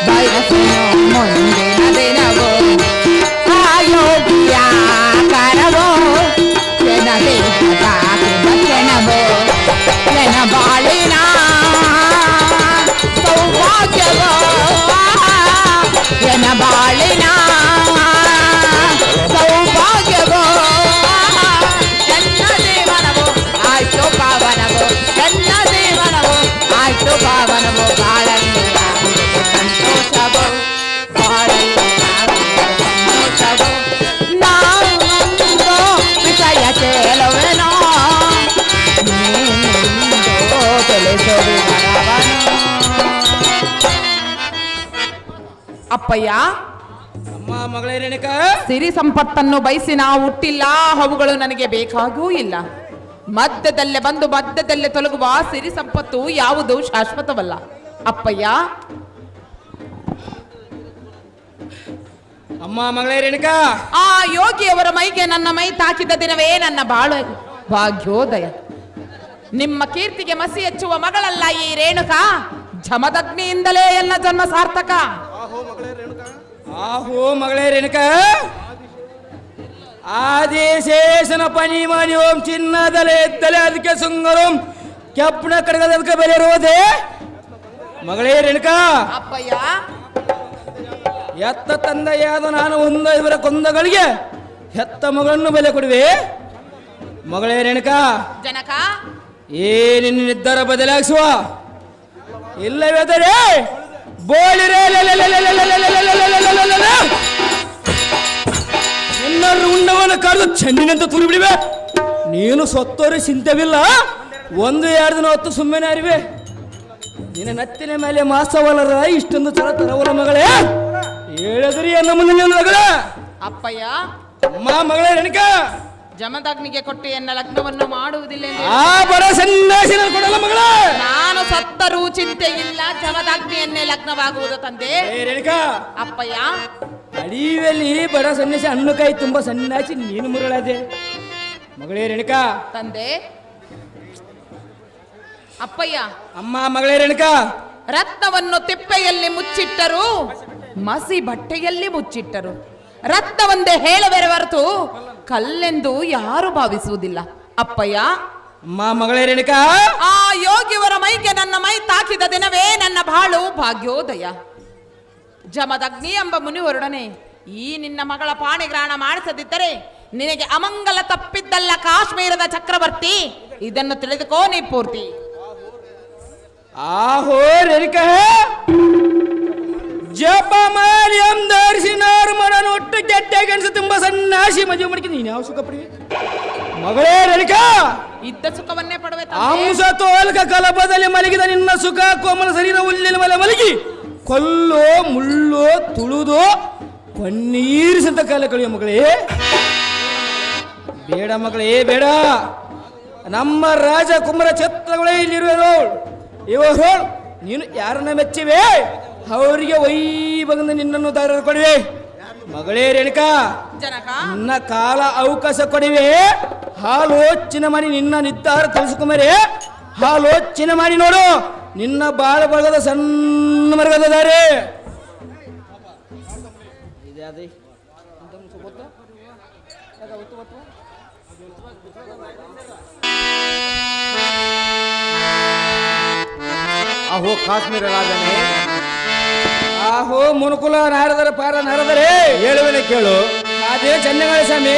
ಬಯಸಿನ ಮುಂದಿನ ದಿನವು ಆಯೋಗ್ಯ ಕರವೋ ಜನವೋ ಜನ ಬಾಳಿನ ಸೌಭಾಗ್ಯವೋ ಜನ ಬಾಳಿನ ಸೌಭಾಗ್ಯವೋ ನನ್ನ ಜೀವನವು ಆಯ್ತು ಪಾವನವು, ನನ್ನ ಜೀವನವು ಆಯ್ತು ಪಾವನವು. ಬಾಳಲ್ಲಿ ಸಂತೋಷವು, ಬಾಳಲ್ಲಿ ಸಂತೋಷವು. ನಾನೊಂದು ವಿಷಯ ಕೇಳುವೆನೋ, ನೀನೆಂದು ತಿಳಿಸುವಿ ವರವನು. ಅಪ್ಪಯ್ಯ
ಅಮ್ಮ ಮಗಳೇ ರೇಣುಕಾ,
ಸಿರಿ ಸಂಪತ್ತನ್ನು ಬಯಸಿ ನಾವು ಹುಟ್ಟಿಲ್ಲ, ಅವುಗಳು ನನಗೆ ಬೇಕಾಗೂ ಇಲ್ಲ. ಮಧ್ಯದಲ್ಲೇ ಬಂದು ಮಧ್ಯದಲ್ಲೇ ತೊಲಗುವ ಸಿರಿ ಸಂಪತ್ತು ಯಾವುದು ಶಾಶ್ವತವಲ್ಲ. ಅಪ್ಪಯ್ಯ
ಅಮ್ಮ ಮಗಳೇ ರೇಣುಕಾ,
ಆ ಯೋಗಿಯವರ ಮೈಗೆ ನನ್ನ ಮೈ ತಾಕಿದ ದಿನವೇ ನನ್ನ ಬಾಳು ಭಾಗ್ಯೋದಯ. ನಿಮ್ಮ ಕೀರ್ತಿಗೆ ಮಸಿ ಹೆಚ್ಚುವ ಮಗಳಲ್ಲ ಈ ರೇಣುಕಾ, ಜಮದಗ್ನಿಯಿಂದಲೇ ಎನ್ನ ಜನ್ಮ ಸಾರ್ಥಕ.
ಆಹೋ ಮಗಳೇ ರೇಣುಕಾ, ಆದಿಶೇಷನ ಪನಿ ಮನಿ ಓಂ ಚಿನ್ನದಲೆ ಎದ್ದಲೆ ಅದಕ್ಕೆ ಸುಂಗರಂ ಕೆಪ್ಪನ ಕಡಗದಕ್ಕೆ ಬೆಲೆ ಇರುವುದೇ ಮಗಳೇ ರೇಣುಕಾ.
ಅಪ್ಪಯ್ಯ
ಎತ್ತ ತಂದೆಯಾದ ನಾನು ಒಂದು ಇವರ ಕೊಂದಗಳಿಗೆ ಹೆತ್ತ ಮಗಳನ್ನು ಬೆಲೆ ಕೊಡುವೆ ಮಗಳೇ ರೇಣುಕಾ.
ಜನಕ
ಏನಿನ್ನ ನಿರ್ಧಾರ ಬದಲಾಯಿಸುವ ಇಲ್ಲವೇದರೆ ಬೋಳಿರೆ ನಿನ್ನನ್ನು ಉಂಡವನ್ನು ಕರೆದು ಚೆಂಡಿನಂತ ತುರಿ ಬಿಡಿವೆ. ನೀನು ಸತ್ತೋರೆ ಚಿಂತೆವಿಲ್ಲ, ಒಂದು ಎರಡು ದಿನ ಹೊತ್ತು ಸುಮ್ಮನೆ ಅರಿವೆ. ನಿನ್ನ ನತ್ತಿನ ಮೇಲೆ ಮಾಸವಲರ ಇಷ್ಟೊಂದು ಚಲ ತರವಲ ಮಗಳೇ, ಹೇಳಿದ್ರಿ ಎನ್ನ ಮುಂದೆ ಮಗಳೇ.
ಅಪ್ಪಯ್ಯ
ಅಮ್ಮ ಮಗಳೇ ರೇಣುಕಾ,
ಜಮದಗ್ನಿಗೆ ಕೊಟ್ಟು ಎನ್ನ ಲಗ್ನವನ್ನು ಮಾಡುವುದಿಲ್ಲ ಎಂದು
ಆ ಬಡ ಸನ್ಯಾಸಿನ ಕೊಡಲ್ಲ ಮಗಳೇ.
ನಾನು ಸತ್ತರೂ ಚಿಂತೆ ಇಲ್ಲ, ಜಮದಗ್ನಿಯನ್ನೇ ಲಗ್ನವಾಗುವುದು ತಂದೆ.
ರೇಣುಕಾ,
ಅಪ್ಪಯ್ಯ
ಅಡಿಯಲ್ಲಿ ಬಡ ಸನ್ಯಾಸಿ ಹಣ್ಣು ಕಾಯಿ ತುಂಬ ಸನ್ಯಾಸಿ ನೀನು ಮುರಳದೆ ಮಗಳೇ ರೇಣುಕಾ.
ತಂದೆ ಅಪ್ಪಯ್ಯ
ಅಮ್ಮ ಮಗಳೇ ರೇಣುಕಾ,
ರತ್ನವನ್ನು ತಿಪ್ಪೆಯಲ್ಲಿ ಮುಚ್ಚಿಟ್ಟರು, ಮಸಿ ಬಟ್ಟೆಯಲ್ಲಿ ಮುಚ್ಚಿಟ್ಟರು. ರತ್ನವೊಂದೇ ಹೇಳುವರೆ ಹೊರತು ಕಲ್ಲೆಂದು ಯಾರು ಭಾವಿಸುವುದಿಲ್ಲ. ಅಪ್ಪಯ್ಯ,
ಮಗಳೇ ರೇಣುಕಾ,
ಆ ಯೋಗಿಯವರ ಮೈಗೆ ನನ್ನ ಮೈ ತಾಕಿದ ದಿನವೇ ನನ್ನ ಬಾಳು ಭಾಗ್ಯೋದಯ. ಜಮದಗ್ನಿ ಎಂಬ ಮುನಿವರೊಡನೆ ಈ ನಿನ್ನ ಮಗಳ ಪಾಣಿಗ್ರಹಣ ಮಾಡಿಸದಿದ್ದರೆ ನಿನಗೆ ಅಮಂಗಲ ತಪ್ಪಿದ್ದಲ್ಲ ಕಾಶ್ಮೀರದ ಚಕ್ರವರ್ತಿ. ಇದನ್ನು ತಿಳಿದುಕೋ ನೀ ಪೂರ್ತಿ.
ಆಹೋ ರೇಣುಕಾ, ಜಪ ಮಾಡಿ ಅಂದರ್ಸಿನಾರು ಮನನ ಒಟ್ಟು ಕೆಟ್ಟ ಗಣಸ ತುಂಬಾ ಸಣ್ಣಾಶಿ ಮದುವೆ ಮಾಡಿಕೆ ನೀನು ಯಾವ ಸುಖ ಪಡಿ. ಮಗಳೇ ರೇಣುಕಾ,
ಇದ್ದ ಸುಖವನ್ನೇ ಪಡವೆ.
ಅಂಶ ತೋಲ್ಕ ಕಲಪದಲ್ಲಿ ಮಲಗಿದ ನಿನ್ನ ಸುಖ ಕೋಮಲ ಶರೀರ ಹುಲ್ಲಿನ ಮೇಲೆ ಮಲಗಿ ಕೊಲ್ಲೋ ಮುಳ್ಳೋ ತುಳುದೋ ಕಣ್ಣೀರಿಸಂತ ಕಾಲ ಕಳೆಯುವ ಮಗಳೇ. ಬೇಡ ಮಗಳೇ ಬೇಡ. ನಮ್ಮ ರಾಜ ಕುಮಾರ ಛತ್ರಗಳೇ ಇಲ್ಲಿರುವರು. ಇವರು ನೀನು ಯಾರನ್ನ ಮೆಚ್ಚಿವೆ ಅವರಿಗೆ ವೈಭವದಿಂದ ನಿನ್ನನ್ನು ದಾರ ಕೊಡುವೆ. ಮಗಳೇ ರೇಣುಕಾ, ನಿನ್ನ ಕಾಲ ಅವಕಾಶ ಕೊಡುವೆ. ಆಲೋಚನೆ ಮಾಡಿ ನಿನ್ನ ನಿರ್ಧಾರ ತಿಳಿಸ್ಕೊಂಬರೆ. ಆಲೋಚನೆ ಮಾಡಿ ನೋಡು, ನಿನ್ನ ಬಾಳ ಬಳಗದ ಸಣ್ಣ ಮರಗದ ದಾರೆ.
ಅಹೋ ಕಾಶ್ಮೀರ ರಾಜನೇ,
ಆಹೋ ಮುನುಕುಲ ನಾರದರ ಪಾರ ನಾರದರೆ
ಹೇಳುವನೆ ಕೇಳು.
ಅದೇ ಚನ್ನಗಳ ಸ್ವಾಮಿ.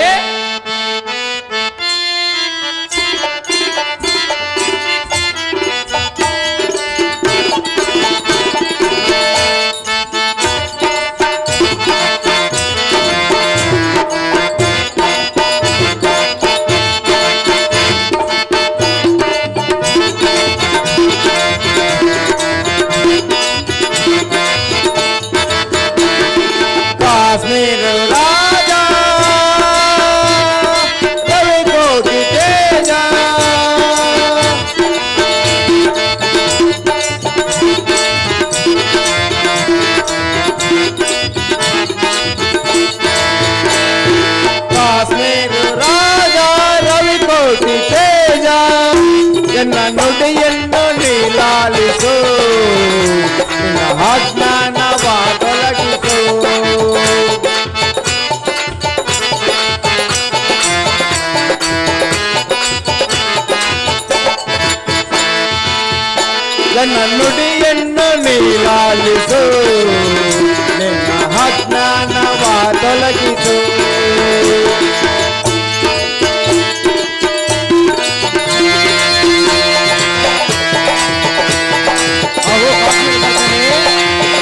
ಕಾಶ್ಮೀರ ರಾಜ ರವಿ ಕೋಟಿ ತೇಜ, ಕಾಶ್ಮೀರ ರಾಜ ರವಿ ಕೋಟಿ ತೇಜ, ಎನ್ನ ನುಡಿಯನ್ನು ನೀಲಾಲಿಸು, ನಿನ್ನ ಅಜ್ಞಾನವ ತೊಲಗಿಸು. ನನ್ನ ನುಡಿಯನ್ನು ನೀಲಾಲಿಸು, ನಿನ್ನ ಅಜ್ಞಾನವ ತೊಲಗಿಸು.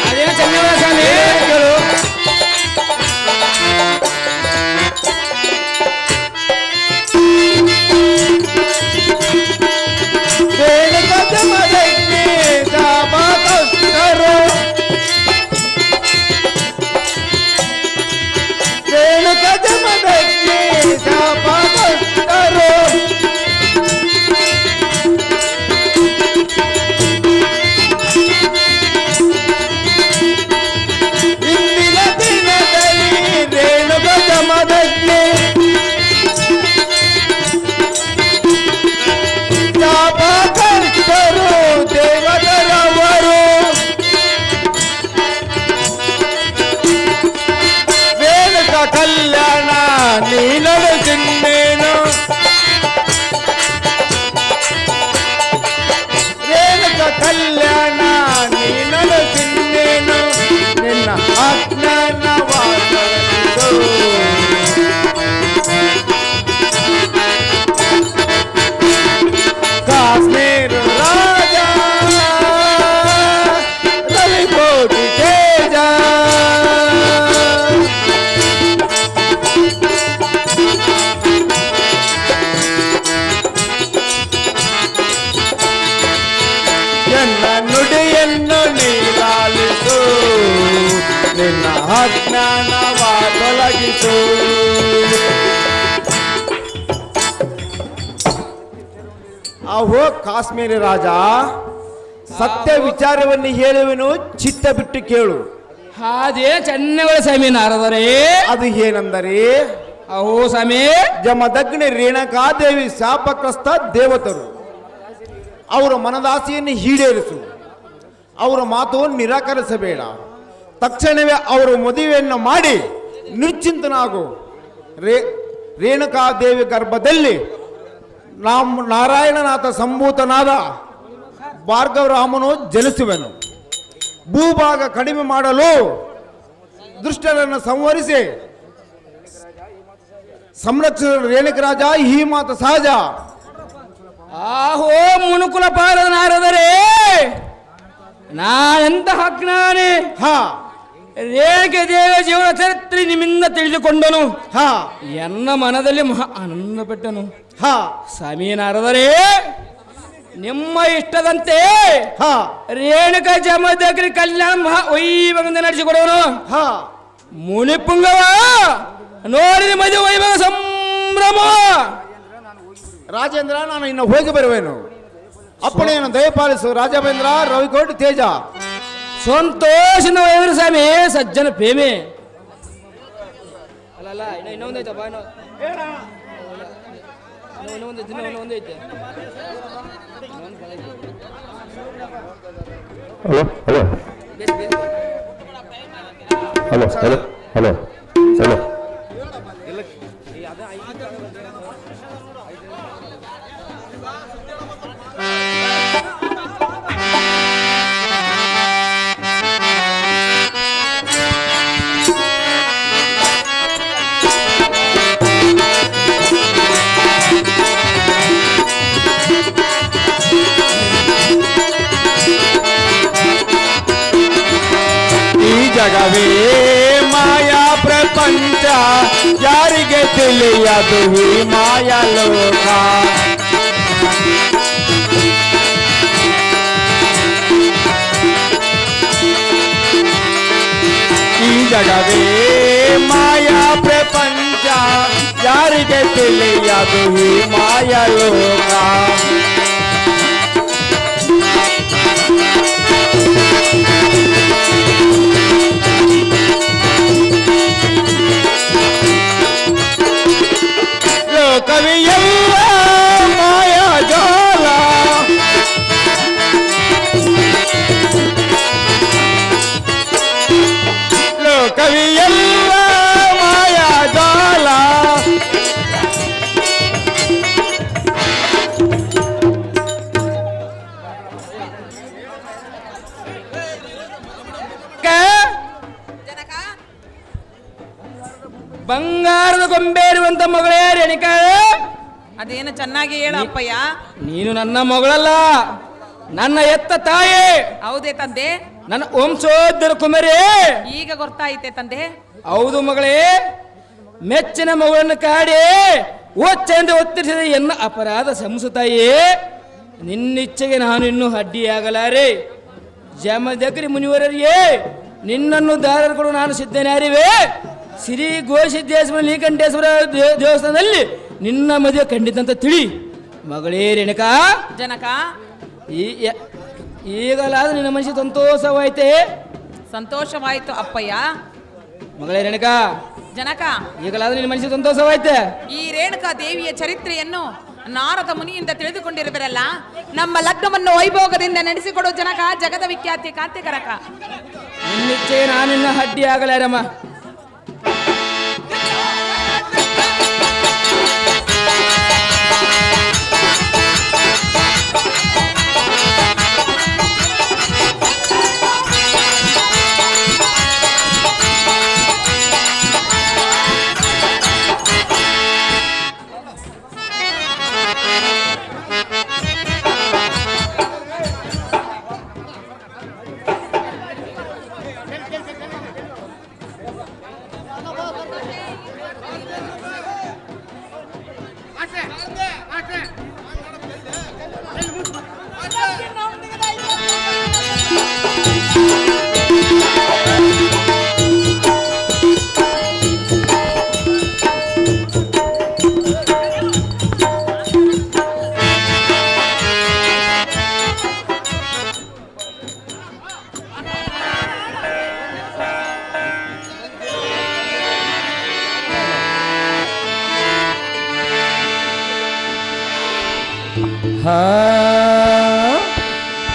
ಅದೇ ಚನ್ನಗಳ ಸ್ವಾಮಿ.
ಕಲ್ಯಾಣ ನೀನಲು ಚಿನ್ನೇನು, ರೇಣುಕ ಕಲ್ಯಾಣ ನೀನಲು ಚಿನ್ನೇನು, ನಿನ್ನ ಅಜ್ಞಾನವ ತೊಲಗಿಸು. ಕಾಶ್ಮೀರ ರಾಜ ರವಿ ಕೋಟಿ ತೇಜ, ಎನ್ನ ನುಡಿಯನ್ನು ನೀಲಾಲಿಸು, ನಿನ್ನ ಅಜ್ಞಾನವ ತೊಲಗಿಸು. ಅಹೋ ಕಾಶ್ಮೀರಿ ರಾಜ, ಸತ್ಯ ವಿಚಾರವನ್ನು ಹೇಳುವೆನು, ಚಿತ್ತ ಬಿಟ್ಟು ಕೇಳು.
ಅದೇ ಚನ್ನಗಳ ಸ್ವಾಮಿ ನಾರದರೆ.
ಅದು ಏನೆಂದರೆ,
ಅಹೋ ಸ್ವಾಮಿ,
ಜಮದಗ್ನಿ ರೇಣುಕಾದೇವಿ ಶಾಪಗ್ರಸ್ತ ದೇವತರು, ಅವರ ಮನದಾಸೆಯನ್ನು ಈಡೇರಿಸು. ಅವರ ಮಾತು ನಿರಾಕರಿಸಬೇಡ. ತಕ್ಷಣವೇ ಅವರು ಮದುವೆಯನ್ನು ಮಾಡಿ ನಿಶ್ಚಿಂತನಾಗು. ರೇಣುಕಾದೇವಿ ಗರ್ಭದಲ್ಲಿ ನಾರಾಯಣನಾಥ ಸಂಭೂತನಾದ ಭಾರ್ಗವರಾಮನು ಜನಿಸುವೆನು. ಭೂಭಾಗ ಕಡಿಮೆ ಮಾಡಲು ದುಷ್ಟರನ್ನು ಸಂಹರಿಸಿ ಸಂರಕ್ಷಿಸಿದ ರೇಣುಕರಾಜ ಈ ಮಾತು ಸಹಜ.
ಆಹೋ ಮುನುಕುಲ ಪಾರದ ನಾರದರೆ ನಾನೆಂತಹ ಅಜ್ಞಾನಿ.
ಹಾ
ರೇಣುಕೆ ದೇವ ಜೀವನ ಚರಿತ್ರೆ ನಿಮ್ಮಿಂದ ತಿಳಿದುಕೊಂಡನು.
ಹಾ
ಎನ್ನ ಮನದಲ್ಲಿ ಮಹಾ ಆನಂದ ಪಟ್ಟನು.
ಹಾ
ಸ್ವಾಮಿ ನಾರದರೆ ನಿಮ್ಮ ಇಷ್ಟದಂತೆ
ಹಾ
ರೇಣುಕಾ ಜಮದಗ್ರಿ ಕಲ್ಯಾಣ ಮಹಾ ವೈಭವದಿಂದ ನಡೆಸಿಕೊಡೋನು.
ಹಾ
ಮುನಿಪುಂಗವ ನೋಡಿದ ಮದುವೆ ವೈಭವ ಸಂಭ್ರಮ.
ರಾಜೇಂದ್ರ, ನಾನು ಇನ್ನು ಹೋಗಿ ಬರುವೆನು. ಅಪ್ಪಣೆಯನ್ನು ದಯಪಾಲಿಸು ರಾಜೇಂದ್ರ. ರವಿಕೋಟ್ ತೇಜ.
ಸಂತೋಷದ ವೈಭವ ಸ್ವಾಮಿ ಸಜ್ಜನ ಪ್ರೇಮಿ. ಅಲ್ಲ ಇನ್ನೊಂದೈತಪ್ಪ, ಇನ್ನೊಂದೈತೆ.
Hello hello hello hello hello hello
ಜಗವೇ ಮಾಯಾ ಪ್ರಪಂಚ, ಯಾರಿಗೆ ತಿಳಿಯದು ಈ ಮಾಯಾ ಲೋಕ. ಈ ಜಗವೇ ಮಾಯಾ ಪ್ರಪಂಚ, ಯಾರಿಗೆ ತಿಳಿಯದು ಈ ಮಾಯಾ ಲೋಕ. ಕವಿಯಲ್ಲ ಮಾಯಾಜಾಲ, ಲೋಕವಿಯಲ್ಲ ಮಾಯಾಜಾಲ.
ಬಂಗಾರದ ಗೊಂಬೆ ಇರುವಂತ ಮಗಳೇ ರೇಣುಕಾ.
ಅದೇನು ಚೆನ್ನಾಗಿ ಹೇಳು ಅಪ್ಪಯ್ಯ.
ನೀನು ನನ್ನ ಮಗಳಲ್ಲ, ನನ್ನ ಎತ್ತ ತಾಯಿ.
ಹೌದೇ ತಂದೆ?
ನನ್ನ ವಂಶೋದ್ಧರ ಕುಮಾರಿ.
ಈಗ ಗೊತ್ತಾಯಿತೆ ತಂದೆ.
ಹೌದು ಮಗಳೇ, ಮೆಚ್ಚಿನ ಮಗಳನ್ನು ಕಾಡಿ ಒಚ್ಚೆಂದ ಒತ್ತರಿಸಿದ ಎನ್ನ ಅಪರಾಧ ಸಂಸುತ್ತಾಯಿ. ನಿನ್ನಿಚ್ಛೆಗೆ ನಾನು ಇನ್ನೂ ಅಡ್ಡಿಯಾಗಲಾರೆ. ಜಮದಗ್ರಿ ಮುನಿವರರಿಗೆ ನಿನ್ನನ್ನು ದಾರರು ನಾನು ಸಿದ್ಧನಾರಿವೆ. ಶ್ರೀ ಗೋಸಿದ್ದೇಶ್ವರ ನೀಲಕಂಠೇಶ್ವರ ದೇವಸ್ಥಾನದಲ್ಲಿ ನಿನ್ನ ಮದುವೆ ಖಂಡಿತ ಅಂತ ತಿಳಿ. ಮಗಳೇ ರೇಣುಕಾ.
ಜನಕ,
ಈಗಲಾದ್ರೂ ನಿನ್ನ ಮನಸ್ಸಿಗೆ ಸಂತೋಷವಾಯ್ತೆ?
ಸಂತೋಷವಾಯಿತು ಅಪ್ಪಯ್ಯ.
ಮಗಳೇ ರೇಣುಕಾ.
ಜನಕ,
ಈಗಲಾದ್ರೂ ನಿನ್ನ ಮನಸ್ಸಿಗೆ ಸಂತೋಷವಾಯ್ತೆ?
ಈ ರೇಣುಕಾ ದೇವಿಯ ಚರಿತ್ರೆಯನ್ನು ನಾರದ ಮುನಿಯಿಂದ ತಿಳಿದುಕೊಂಡಿರುವರಲ್ಲ, ನಮ್ಮ ಲಗ್ನವನ್ನು ವೈಭೋಗದಿಂದ ನಡೆಸಿಕೊಡು ಜನಕ. ಜಗದ ವಿಖ್ಯಾತಿ ಕಾಂತಿಕರಕ.
ನಿನ್ನಿಚ್ಛೆ ನಾನು ನಿನ್ನ ಅಡ್ಡಿ ಆಗಲಾರಮ್ಮ.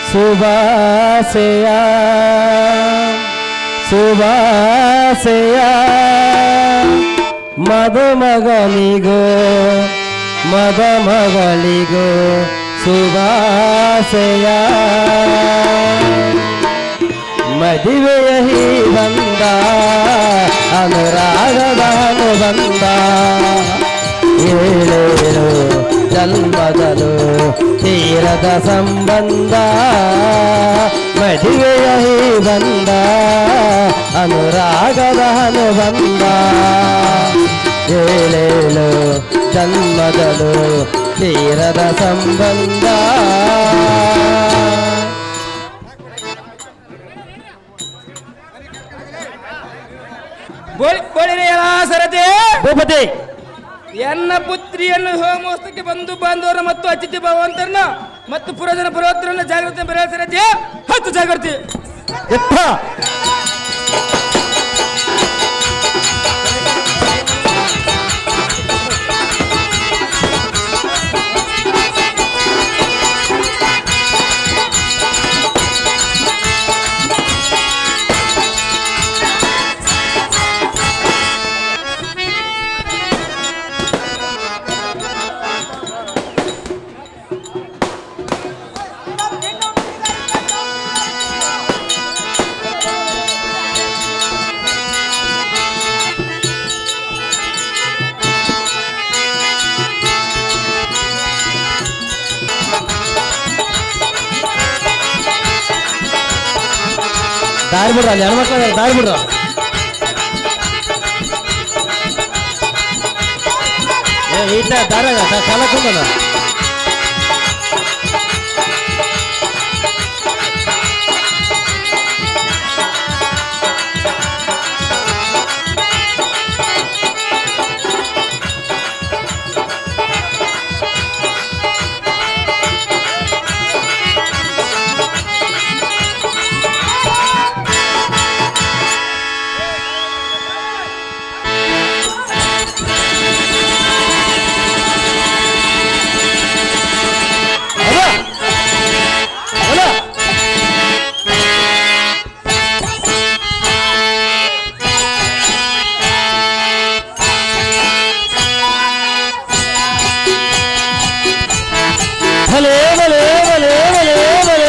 ಶುಭಾಶಯ ಶುಭಾಶಯ ಮದುಮಗನಿಗೋ ಮದುಮಗಳಿಗೋ ಶುಭಾಶಯ ಮದುವೆಯ ಹೀ ಬಂದ ಅನುರಾಗದ ಬಂದ ಏಳೇಳು ಜನ್ಮದಲು ತೀರದ ಸಂಬಂಧ ಮದುವೆಯ ಹೀ ಬಂದ ಅನುರಾಗದ ಬಂದ ಏಳೇಳು ಜನ್ಮದಲು ತೀರದ ಸಂಬಂಧ
ಬೋಳಿರೆಯಲ ಸರತೆ
ಭೂಪತಿ
ಎನ್ನ ಪುತ್ರಿಯನ್ನು ಹೋಮೋಸ್ತಕ್ಕೆ ಬಂದು ಬಾಂಧವರ ಮತ್ತು ಅತಿಥಿ ಭಗವಂತರನ್ನ ಮತ್ತು ಪುರಜನ ಪುರೋತ್ತರನ್ನ ಜಾಗೃತಿ ಬರೆಯ ಸರತೆ ಹತ್ತು ಜಾಗೃತಿ
ಎತ್ತ ದಾರಿ ಬಿಡ್ರ ಅಲ್ಲಿ ಹೆಣ್ಮಕ್ಳ ದಾರಿ ಬಿಡ್ರ ಈತ ದಾರ ಕಾಲ ಕುಂದನ ಭಲೆ ಭಲೆ ಭಲೆ ಭಲೆ ಭಲೆ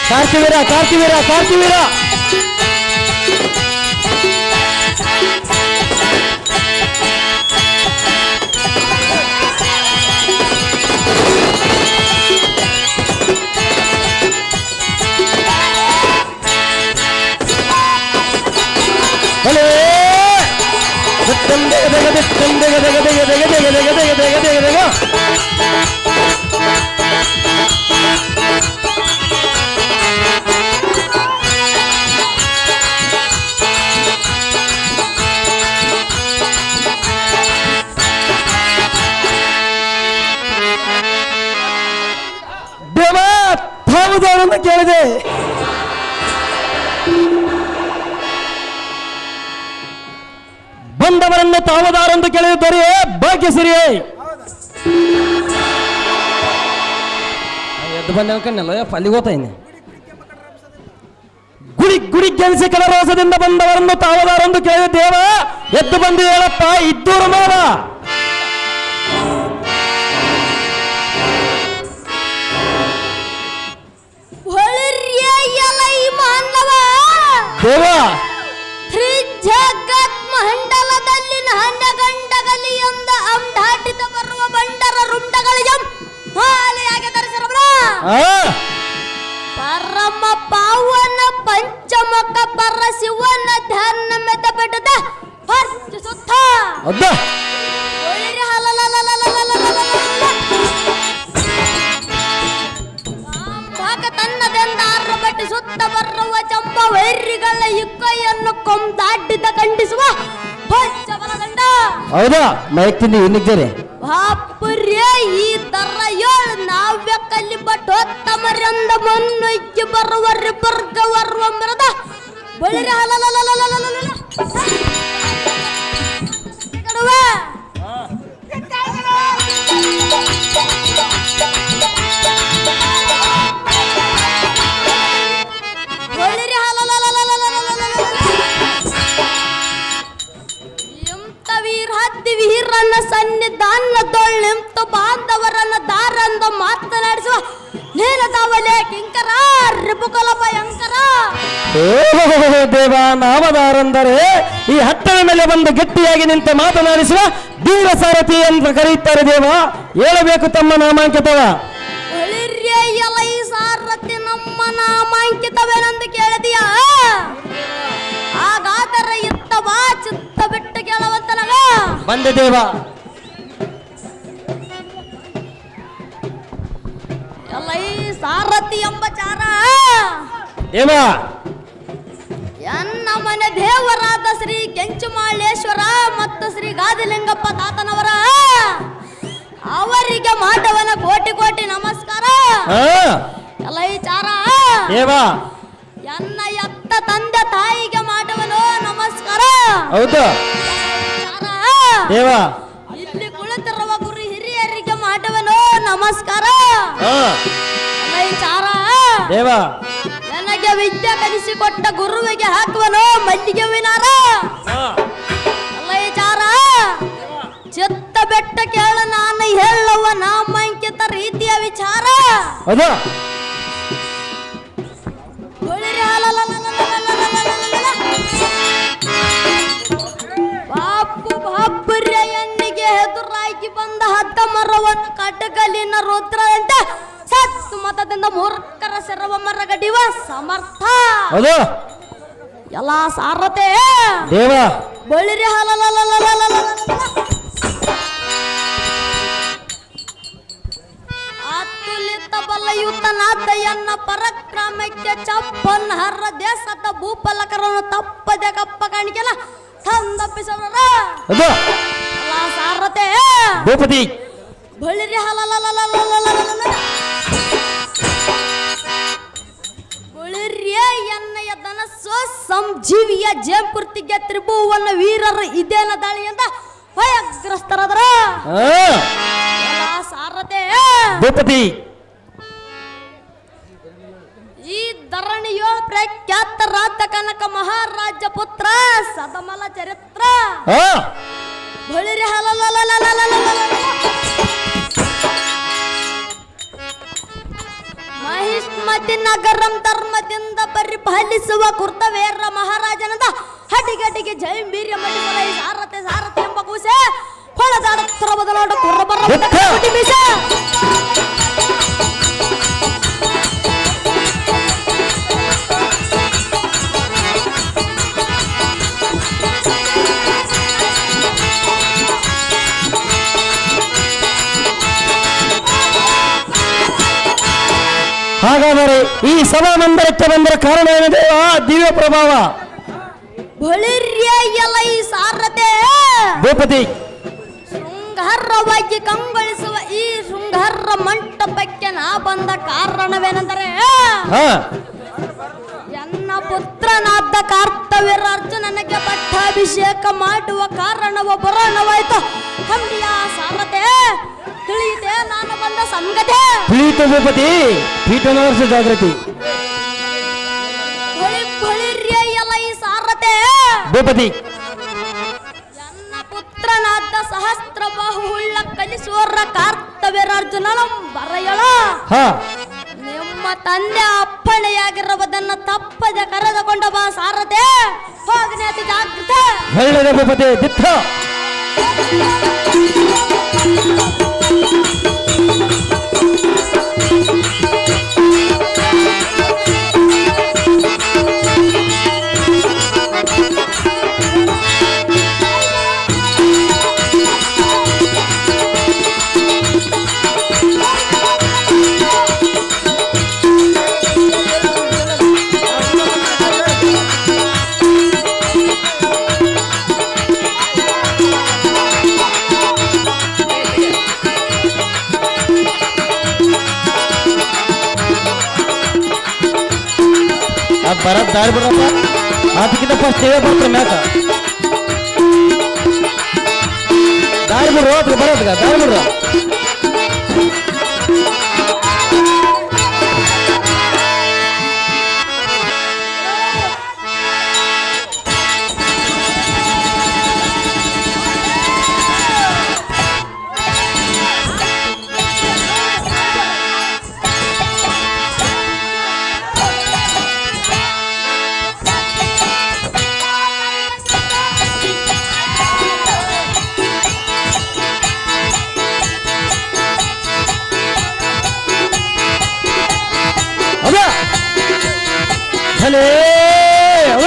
ಕಾರ್ತಿವೀರ ಕಾರ್ತಿವೀರ ಕಾರ್ತಿವೀರ ಭಲೆ ದೇವ ತಾವುದಾರನ್ನು ಕೇಳಿದೆ ಬಂದವರನ್ನು ತಾವುದಾರೆಂದು ಕೇಳಿದರೆ ಭಾಗ್ಯಸಿರಿಯೇ ಎದ್ದು ಬಂದ ಕಣ್ಣಲ್ಲ ಅಲ್ಲಿ ಓದ್ತಾಯಿನಿ ಗುಡಿ ಗುಡಿ ಗೆಲ್ಸಿ ಕಲರೋಸದಿಂದ ಬಂದವರನ್ನು ತಾವುದಾರೆಂದು ಕೇಳಿದ ದೇವ ಎದ್ದು ಬಂದು ಹೇಳಪ್ಪ ಇದ್ದೂರು ಮಾವ ದೇವ
ಜಗತ್ ಮಂಡಲದಲ್ಲಿ ನಾಣ್ಯಗಂಡಗಲಿಯೊಂದ ಅಂದಾಟಿತ ಬರುವ ಬಂಡರ ರುಂಡಗಳಿಯಂ ಹಾಲಿಯಾಗಿ ಧರಿಸಿರಬರ ಪರಮ ಪಾವನ ಪಂಚಮುಖ ಪರ ಶಿವನ ಧ್ಯಾನ ಮೆದ ಬೆಟ್ಟದ ಹರ್ಚಿಸುತ್ತ ತನ್ನದೆಂದ ಅರ್ರಬಟ್ಟಿ ಸುತ್ತ ಬರುವ ಚಂಬ ವೈರಿಗಳ ಇಕ್ಕೈಯನ್ನು ಕೊಂದಾಡಿದ ಖಂಡಿಸುವ ಗಂಡ
ಹೌದಾ ಮೈಕ್ ತಿಂದು ಇನ್ನಿದ್ದೇನೆ
ಬಾಪುರ್ಯ ಈ ತರ ಏಳು ನಾವ್ಯ ಕಲ್ಲಿ ಬಟ್ ಹೊತ್ತಮರಂದ ಮಣ್ಣೊಯ್ಕೆ ಬರುವರ್ರಿ ಬರ್ಗವರ್ವ ಮರದ ಬಳಿರ ಕಡುವ ಬಳಿರಿ ವೀರ ಹತ್ತಿ ವೀರನ್ನ ಸನ್ನಿಧಾನದೊಳ್ಳೆಂತ ಬಾಂಧವರನ್ನ ದಾರಂದ ಮಾತನಾಡಿಸುವ ನೀಲದಾವಲೆ ಕಿಂಕರ ರಿಪುಕಲ ಭಯಂಕರ.
ದೇವ ನಾಮದಾರೆಂದರೆ ಈ ಹತ್ತನ ಮೇಲೆ ಬಂದು ಗಟ್ಟಿಯಾಗಿ ನಿಂತು ಮಾತನಾಡಿಸುವ ಧೀರ ಸಾರಥಿ ಅಂತ ಕರೆಯುತ್ತಾರೆ. ದೇವ ಹೇಳಬೇಕು ತಮ್ಮ ನಾಮಾಂಕಿತವ.
ಒಳಿರ್ಯಲ್ಲ ಈ ಸಾರಥಿ ನಮ್ಮ ನಾಮಾಂಕಿತವೇನೆಂದು ಕೇಳಿದೀಯಾ? ಹಾಗಾದರೆ ಇತ್ತವಾ ಚಿತ್ತ ಬಿಟ್ಟು ಕೇಳವಂತನಗ
ಬಂದೆ ದೇವ.
ಎಲ್ಲ ಈ ಸಾರಥಿ ಎಂಬ ಚಾರ
ದೇವ
ಎನ್ನ ಮನೆ ದೇವರಾದ ಶ್ರೀ ಕೆಂಚುಮಾಳೇಶ್ವರ ಮತ್ತು ಶ್ರೀ ಗಾದಿಲಿಂಗಪ್ಪ ತಾತನವರ ಅವರಿಗೆ ಮಾಧವನ ಕೋಟಿ ಕೋಟಿ ನಮಸ್ಕಾರ. ಎಲ್ಲ ಈ ಚಾರ
ದೇವ
ಎನ್ನ ಎತ್ತ ತಂದೆ ತಾಯಿಗೆ ಮಾಧವನು ನಮಸ್ಕಾರ.
ಹೌದು
ಚಾರ
ದೇವ.
ಇಲ್ಲಿ ಕುಳಿತಿರುವ ಗುರು ಹಿರಿಯರಿಗೆ ಮಾಧವನು ನಮಸ್ಕಾರ. ಎಲ್ಲ ಈ ಚಾರ
ದೇವ
ನನಗೆ ವಿದ್ಯೆ ಕಲಿಸಿಕೊಟ್ಟ ಗುರುವಿಗೆ ಹಾಕುವನು ಮಲ್ಲಿಗೆ ವಿನಾರ. ಅಲ್ಲ ಈ ಚಾರ ಚಿತ್ತ ಬೆಟ್ಟ ಕೇಳ ನಾನು ಹೇಳುವ ನಾಮಾಂಕಿತ ರೀತಿಯ ವಿಚಾರ.
ಹೌದು
ಬಾಪು ಬಾಪುರ್ಯನಿಗೆ ಎದುರಾಗಿ ಬಂದ ಹದ್ದ ಮರವನ್ನು ಕಟಗಲಿನ ರುದ್ರದಂತೆ ಸತ್ತು ಮತದಿಂದ ಮೂರ್ಖರ ಸೆರವ ಮರಗಡಿವ ಸಮರ್ಥ.
ಹೌದು
ಎಲ್ಲ ಸಾರತೆ
ದೇವ
ಬಳಿರಿ ಅತುಲಿತ ಬಲಯುತನಾದಯನ್ನ ಪರಕ್ರಮಕ್ಕೆ ಚಪ್ಪನ್ ಹರ್ರ ದೇಶದ ಭೂಪಲಕರನ್ನು ತಪ್ಪದೆ ಕಪ್ಪ ಕಾಣಿಕೆಲ್ಲ ತಂದಪ್ಪಿಸರ.
ಹೌದು
ಎಲ್ಲ ಸಾರತೆ
ಭೂಪತಿ
ಬಳಿರಿ ಬಳಿರ್ಯ ಎನ್ನಯ ಧನಸ್ಸು ಸಂಜೀವಿಯ ಜೇಂಪುರ್ತಿಗೆ ತ್ರಿಭುವನ ವೀರರು ಇದೇನ ದಾಳಿಯಿಂದ ಭಯಗ್ರಸ್ತರಾದ್ರ. ಎಲ್ಲ ಸಾರತೆ
ಭೂಪತಿ
ಈ ಧರಣಿಯೋ ಪ್ರಖ್ಯಾತ ರಾಧ ಕನಕ ಮಹಾರಾಜ ಪುತ್ರ ಸದಮಲ ಚರಿತ್ರ. ಬಳಿರಿ ಮಹಿಷ್ಮತಿ ನಗರಂ ಧರ್ಮದಿಂದ ಪರಿಪಾಲಿಸುವ ಕುರ್ತವೇರ ಮಹಾರಾಜನದ ಹಟಿಗಟಿಗೆ ಜೈಂಬೀರ್ಯ ಮಡಿಸಲ ಈ ಸಾರಥಿ ಸಾರಥಿ ಎಂಬ ಕೂಸೆ ಹೊಳದಾಡುತ್ತರ ಬದಲಾಡ ಕುರ್ರಬರ ಬೀಸ.
ಹಾಗಾದರೆ ಈ ಸಭಾ ಮಂದಿರಕ್ಕೆ ಬಂದರ ಕಾರಣ ಏನಿದೆ? ದಿವ್ಯ ಪ್ರಭಾವ.
ಬಳಿರ್ಯ ಎಲ್ಲ ಈ ಸಾರತೆ
ಭೂಪತಿ
ಶೃಂಗಾರವಾಗಿ ಕಂಗೊಳಿಸುವ ಈ ಶೃಂಗಾರ ಮಂಟಪಕ್ಕೆ ನಾ ಬಂದ ಕಾರಣವೇನೆಂದರೆ ಎನ್ನ ಪುತ್ರನಾದ ಕಾರ್ತವೀರ ಅರ್ಜುನನಿಗೆ ಪಟ್ಟಾಭಿಷೇಕ ಮಾಡುವ ಕಾರಣವ ಬರೋಣವಾಯ್ತು. ಕಂಡಿಯ ಸಾರತೆ ತಿಳಿಯಿತೆ ನಾನು ಬಂದ ಸಂಗತಿ.
ತಿಳಿಯಿತು ಭೂಪತಿ. ಪೀಠನವರ್ಷ ಜಾಗೃತಿ.
ಬಳಿರ್ಯ ಎಲ್ಲ ಈ ಸಾರತೆ
ಭೂಪತಿ
ನನ್ನ ಪುತ್ರನಾದ ಸಹಸ್ರ ಬಾಹುಳ್ಳ ಕಲಿಸುವರ ಕಾರ್ತವೀರಾರ್ಜುನನ ಬರೆಯಳ ನಿಮ್ಮ ತಂದೆ ಅಪ್ಪಣೆಯಾಗಿರುವುದನ್ನು ತಪ್ಪದೆ ಕರೆದುಕೊಂಡ ಬಾ ಸಾರದೆ. ಹೋಗನೆ ಅತಿ ಜಾಗೃತೆ.
ಒಳ್ಳೆಯದ ಭೂಪತಿ ದಿತ್ತ. ಬರತ್ ದಾರಿ ಬಿಡ್ರಪ್ಪ ಅದಕ್ಕಿಂತ ಫಸ್ಟ್ ನೀವೇ ಬರ್ತೀರಿ ಮ್ಯಾಕ ದಾರಿ ಬಿಡ್ರು ಅದ್ರ ಬರೋದ್ಗ ದಾರಿ ಬಿಡ್ರು ಭಲೇ ಅವ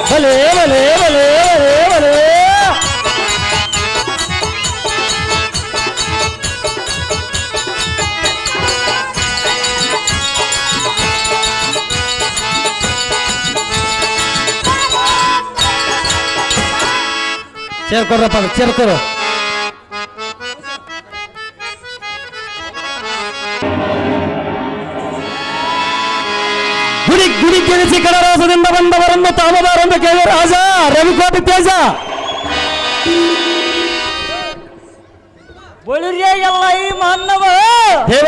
ಭಲೇ ಭಲೇ ಭಲೇ ಭಲೇ ಭಲೇ ಸೇರ್ಕೊಡ್ರಪ್ಪ ಸೇರ್ಕೊರು ಗುಡಿ ಗುಡಿ ಕೆಡಿಸಿ ಕಡರಾಸದಿಂದ ಬಂದವರನ್ನು ತಾಮದಾರೆಂದು ಕೇಳಿ ರಾಜ ರವಿಕೋಟಿ ತೇಜ
ಬಳಿರ್ಯ ಎಲ್ಲ ಈ ಮಾನವ
ದೇವ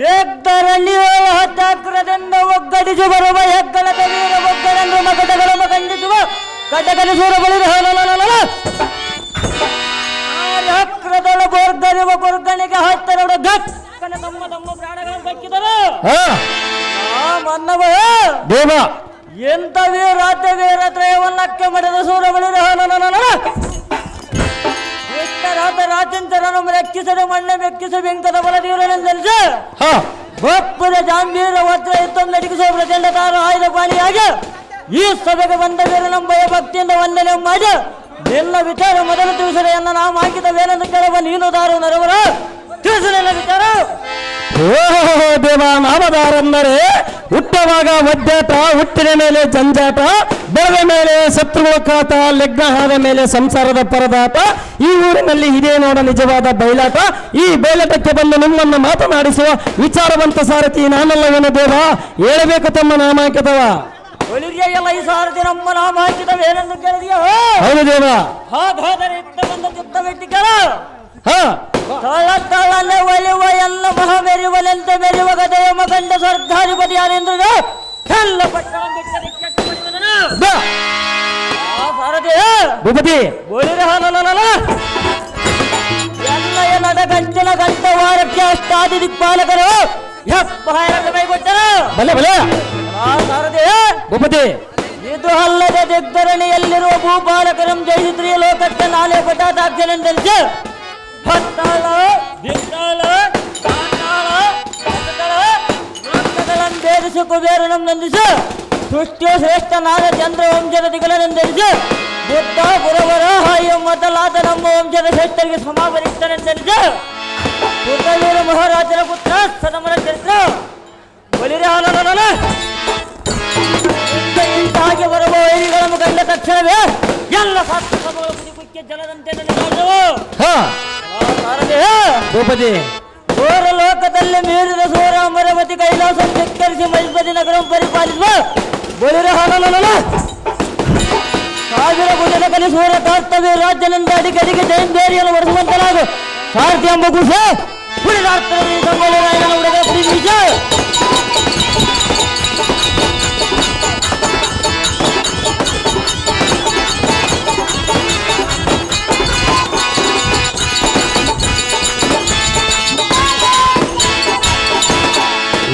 ದೇಗ್ಧರಣ್ಯ ಹತ್ತಾಕ್ರದಿಂದ ಒಗ್ಗಡಿಸಿ ಬರುವ ಹೆಗ್ಗಳದ ವೀರ ಒಗ್ಗಡೆಂದು ಮಗಟಗಳನ್ನು ಖಂಡಿಸುವ ಕಟಕಲಿಸುವ ಬಳಿರ ಚಕ್ರದಳ ಗೋರ್ಗರಿವ ಗೋರ್ಗಣಿಗೆ ಹತ್ತರಡ ಗಕ್ಕನ ತಮ್ಮ ತಮ್ಮ ಪ್ರಾಣಗಳನ್ನು ದಕ್ಕಿದರು ಆ ಮನ್ನವ
ದೇವ
ಎಂತ ವೀರಾತ ವೀರತ್ರಯವನ್ನಕ್ಕೆ ಮಡಿದ ಸೂರ ಬಳಿರ ರಾತ ರಾಜಂತರನ್ನು ಮೆಕ್ಕಿಸಲು ಮಣ್ಣೆ ಮೆಕ್ಕಿಸ ಬೆಂಕದ ಬಲದೀವರನೆಂದೆನಿಸ ಗೊಪ್ಪದ ಜಾಂಬೀರ ವಸ್ತ್ರ ಎತ್ತೊಂದು ನಟಿಸುವ ಪ್ರಚಂಡ ತಾನು ಆಯುಧ ಪಾಲಿಯಾಗಿ ಈ ಸಭೆಗೆ ಬಂದ ವೀರ ನಂಬಯ ಭಕ್ತಿಯಿಂದ ವಂದನೆ ಮಾಡಿ ನಿನ್ನ ವಿಚಾರ ಮೊದಲು ತಿಳಿಸಲೆಯನ್ನ ನಾವು ಹಾಕಿದವೇನೆಂದು ಕೇಳುವ ನೀನು ದಾರು ನರವರ ತಿಳಿಸಲಿಲ್ಲ ವಿಚಾರ
ಓಹೋ ದೇವ ನಾಮದಾರೆಂದರೆ ಹುಟ್ಟವಾಗ ಒದ್ದಾಟ ಹುಟ್ಟಿನ ಮೇಲೆ ಜಂಜಾಟ ಬೆಳೆದ ಮೇಲೆ ಶತ್ರುಗಳ ಕಾಟ ಲಗ್ನ ಆದ ಮೇಲೆ ಸಂಸಾರದ ಪರದಾಟ ಈ ಊರಿನಲ್ಲಿ ಇದೇ ನೋಡ ನಿಜವಾದ ಬಯಲಾಟ ಈ ಬಯಲಾಟಕ್ಕೆ ಬಂದು ನಿಮ್ಮನ್ನು ಮಾತನಾಡಿಸುವ ವಿಚಾರವಂತ ಸಾರಥಿ ನಾನಲ್ಲವೇನು ದೇವ ಹೇಳಬೇಕು ತಮ್ಮ ನಾಮಾಂಕಿತವ
ಒಳಿಗೆ ಎಲ್ಲ ಈ ಸಾರಥಿ ನಮ್ಮ ನಾಮಾಂಕಿತವೇನೆಂದು ಕೇಳಿದೆಯೋ
ಹೌದು ದೇವ
ಹಾಗಾದರೆ ಇತ್ತ ಬಂದ ಚಿತ್ತ ವ್ಯಕ್ತಿಗಳ
ಹಾ
ತಳ ತಳನೆ ಒಲಿವ ಎಲ್ಲ ಮಹಾಮೆರಿವಲೆಂತ ಮೆರಿವ ಗದೆಯ ಮಗಂಡ ಸರ್ಧಾಧಿಪತಿ ಯಾರೆಂದ್ರು ಎಲ್ಲ ಪಟ್ಟಣ ಸಾರಥಿ
ಭೂಪತಿ
ಬೋಳಿರ ಎಲ್ಲಯ ನಡ ಗಂಟಲ ಗಂಟ ವಾರಕ್ಕೆ ಅಷ್ಟಾದಿ ದಿಕ್ಪಾಲಕರು ಕೈಗೊಟ್ಟರು
ಬಲೆ ಬಲೆ
ಸಾರಥಿ
ಭೂಪತಿ
ಇದು ಅಲ್ಲದೆ ದಿಗ್ಧರಣಿಯಲ್ಲಿರುವ ಭೂಪಾಲಕರಂ ಜಯಿತ್ರಿಯ ಲೋಕಕ್ಕೆ ನಾಳೆ ಪಟಾದಾಕ್ಷನೆಂದೆನಿಸಿ ಹತ್ತಾಳ ದಿಕ್ಕಾಳ ಕಾಟಾಳ ಲೋಕಗಳಂದೇರಿಸಿ ಕುಬೇರನಂ ನಂದಿಸಿ ಸೃಷ್ಟಿಯ ಶ್ರೇಷ್ಠ ನಾದ ಚಂದ್ರ ವಂಶದ ದಿಗಲನೆಂದೆನಿಸಿ ಬುದ್ಧ ಗುರವರ ಹಾಯ ಮೊದಲಾದ ನಮ್ಮ ವಂಶದ ಶ್ರೇಷ್ಠರಿಗೆ ಸಮಾವರಿಸ್ತನೆಂದೆನಿಸಿ ಪುತ್ರವೀರ ಮಹಾರಾಜರ ಪುತ್ರ ಸದಮನ ಚರಿತ್ರ ಬಲಿರೆ ಹಾಲನ ಇಂತಾಗಿ ಬರುವ ವೈರಿಗಳನ್ನು ಕಂಡ ತಕ್ಷಣವೇ ಎಲ್ಲ ಮುಖ್ಯ ಜಲದಂತೆ ನೆನೆದವು
ಭೂಪತಿ
ಘೋರ ಲೋಕದಲ್ಲಿ ಮೀರಿದ ಸೂರ ಅಮರವತಿ ಕೈಲಾಸ ಧಿಕ್ಕರಿಸಿ ಮೈಪತಿ ನಗರ ಪರಿಪಾಲಿಸುವ ಬಲಿರ ಹಾಲನ ಸಾವಿರ ಭುಜದ ಕಲಿಸುವ ಕರ್ತವ್ಯ ರಾಜ್ಯನಿಂದ ಅಡಿಗಡಿಗೆ ಜೈಂಬೇರಿಯನ್ನು ಹೊಡೆಸುವಂತಲಾಗು ಸಾರಥಿ ಎಂಬ ಕುಶ ಪುಡಿದಾರ್ತರಲ್ಲಿ ಸಂಗೊಳ್ಳಿರಾಯನ ಉಡಗೆ ಪ್ರೀತಿಸ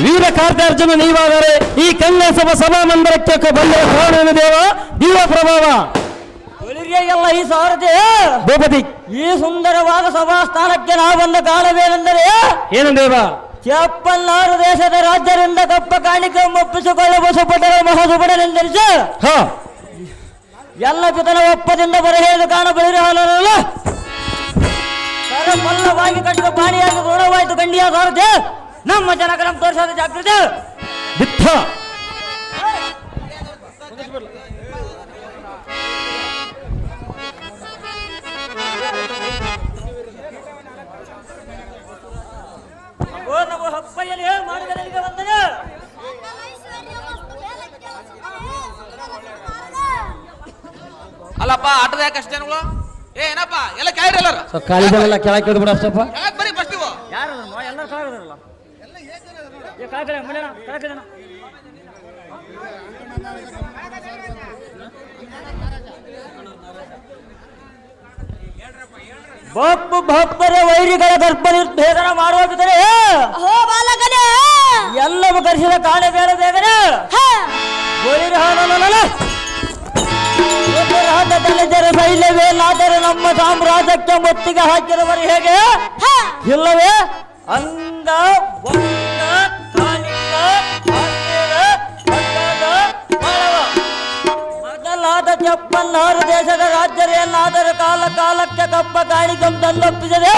ವೀರ ಕಾರ್ಯಾರ್ಜುನ ನೀವಾದರೆ ಈ ಕನ್ಯಾ ಸಭಾ ಮಂದಿರಕ್ಕೆ ಬಂದ ಕಾರಣವೇನು ದೇವ ದಿವ್ಯ ಪ್ರಭಾವ
ಹಾಗೆ ಎಲ್ಲ ಈ ಸಾರಥಿ
ಭೂಪತಿ
ಈ ಸುಂದರವಾದ ಸಭಾ ಸ್ಥಾನಕ್ಕೆ ನಾವು ಬಂದ ಕಾರಣವೇನೆಂದರೆ
ಏನು ದೇವ?
56 ದೇಶದ ರಾಜ್ಯರಿಂದ ಕಪ್ಪ ಕಾಣಿಕೆ ಒಪ್ಪಿಸಿಕೊಳ್ಳುವ ಸುಪಟರ ಮಹಾಸುಪಟನೆಂದರಿಸಿ
ಹಾ
ಎಲ್ಲ ಪಿತನ ಒಪ್ಪದಿಂದ ಬರಹೇದು ಕಾಣ ಬಳಿರಿ ಹಾಲಲ್ಲ ಮಲ್ಲವಾಗಿ ಕಟ್ಟಿದ ಪಾಣಿಯಾಗಿ ದೂರವಾಯಿತು ಗಂಡಿಯ ಸಾರಥಿ ನಮ್ಮ ಜನಕ ನಮ್ಮ ತೋರಿಸೋದು ಜಾಗೃತಿ
ಬಿತ್ತ
ನಮ್ಮ ಹಪ್ಪಯ್ಯಲಿ ಮಾಡಿದರಿಗೆ ವಂದನೆ.
ಅಲ್ಲಪ್ಪ ಆಟದ ಯಾಕೆ ಅಷ್ಟು ಜನಗಳು ಏನಪ್ಪ ಎಲ್ಲ ಕೇಳ್ರಿ ಎಲ್ಲರೂ
ಕಾಲಿದೆಲ್ಲ ಕೆಳಗೆ ಕೇಳಿದ್ ಬಿಡ ಅಷ್ಟಪ್ಪ.
ಯಾಕೆ ಬರೀ ಫಸ್ಟ್ ನೀವು
ಯಾರು ಎಲ್ಲರೂ ಕಾಗದಾರಲ್ಲ ಕಾಕಡೆ ಮಳೆಣ ಕಾಕಡೆಣ ಭಪ್ಪರ ವೈರಿಗಳ ಗರ್ಭ ನಿರ್ಭೇದನ ಮಾಡುವ ಬಿದ್ದರೆ
ಅಹೋ ಬಾಲಕನೇ
ಎಲ್ಲವೂ ಕರೆಸಿದ ಕಾಣೆ ಬೇಡ ಬೇಗನೆ ಶೈಲವೇ ನಾದರೆ ನಮ್ಮ ಸಾಮ್ರಾಜ್ಯಕ್ಕೆ ಮೊತ್ತಿಗೆ ಹಾಕಿರುವರು ಹೇಗೆ ಇಲ್ಲವೇ ಅಂಗ ಬೊಂಗ ಕಾಲಿಂಗ ಆಂಗ್ಲೇಯ, ಬಂಗಾಳ, ಮಾಳವ ಮೊದಲಾದ 56 ದೇಶದ ರಾಜ್ಯರೇನಾದರೂ ಕಾಲ ಕಾಲಕ್ಕೆ ಕಪ್ಪ ಕಾಣಿಕೆ ತಂದೊಪ್ಪಿಸದೆ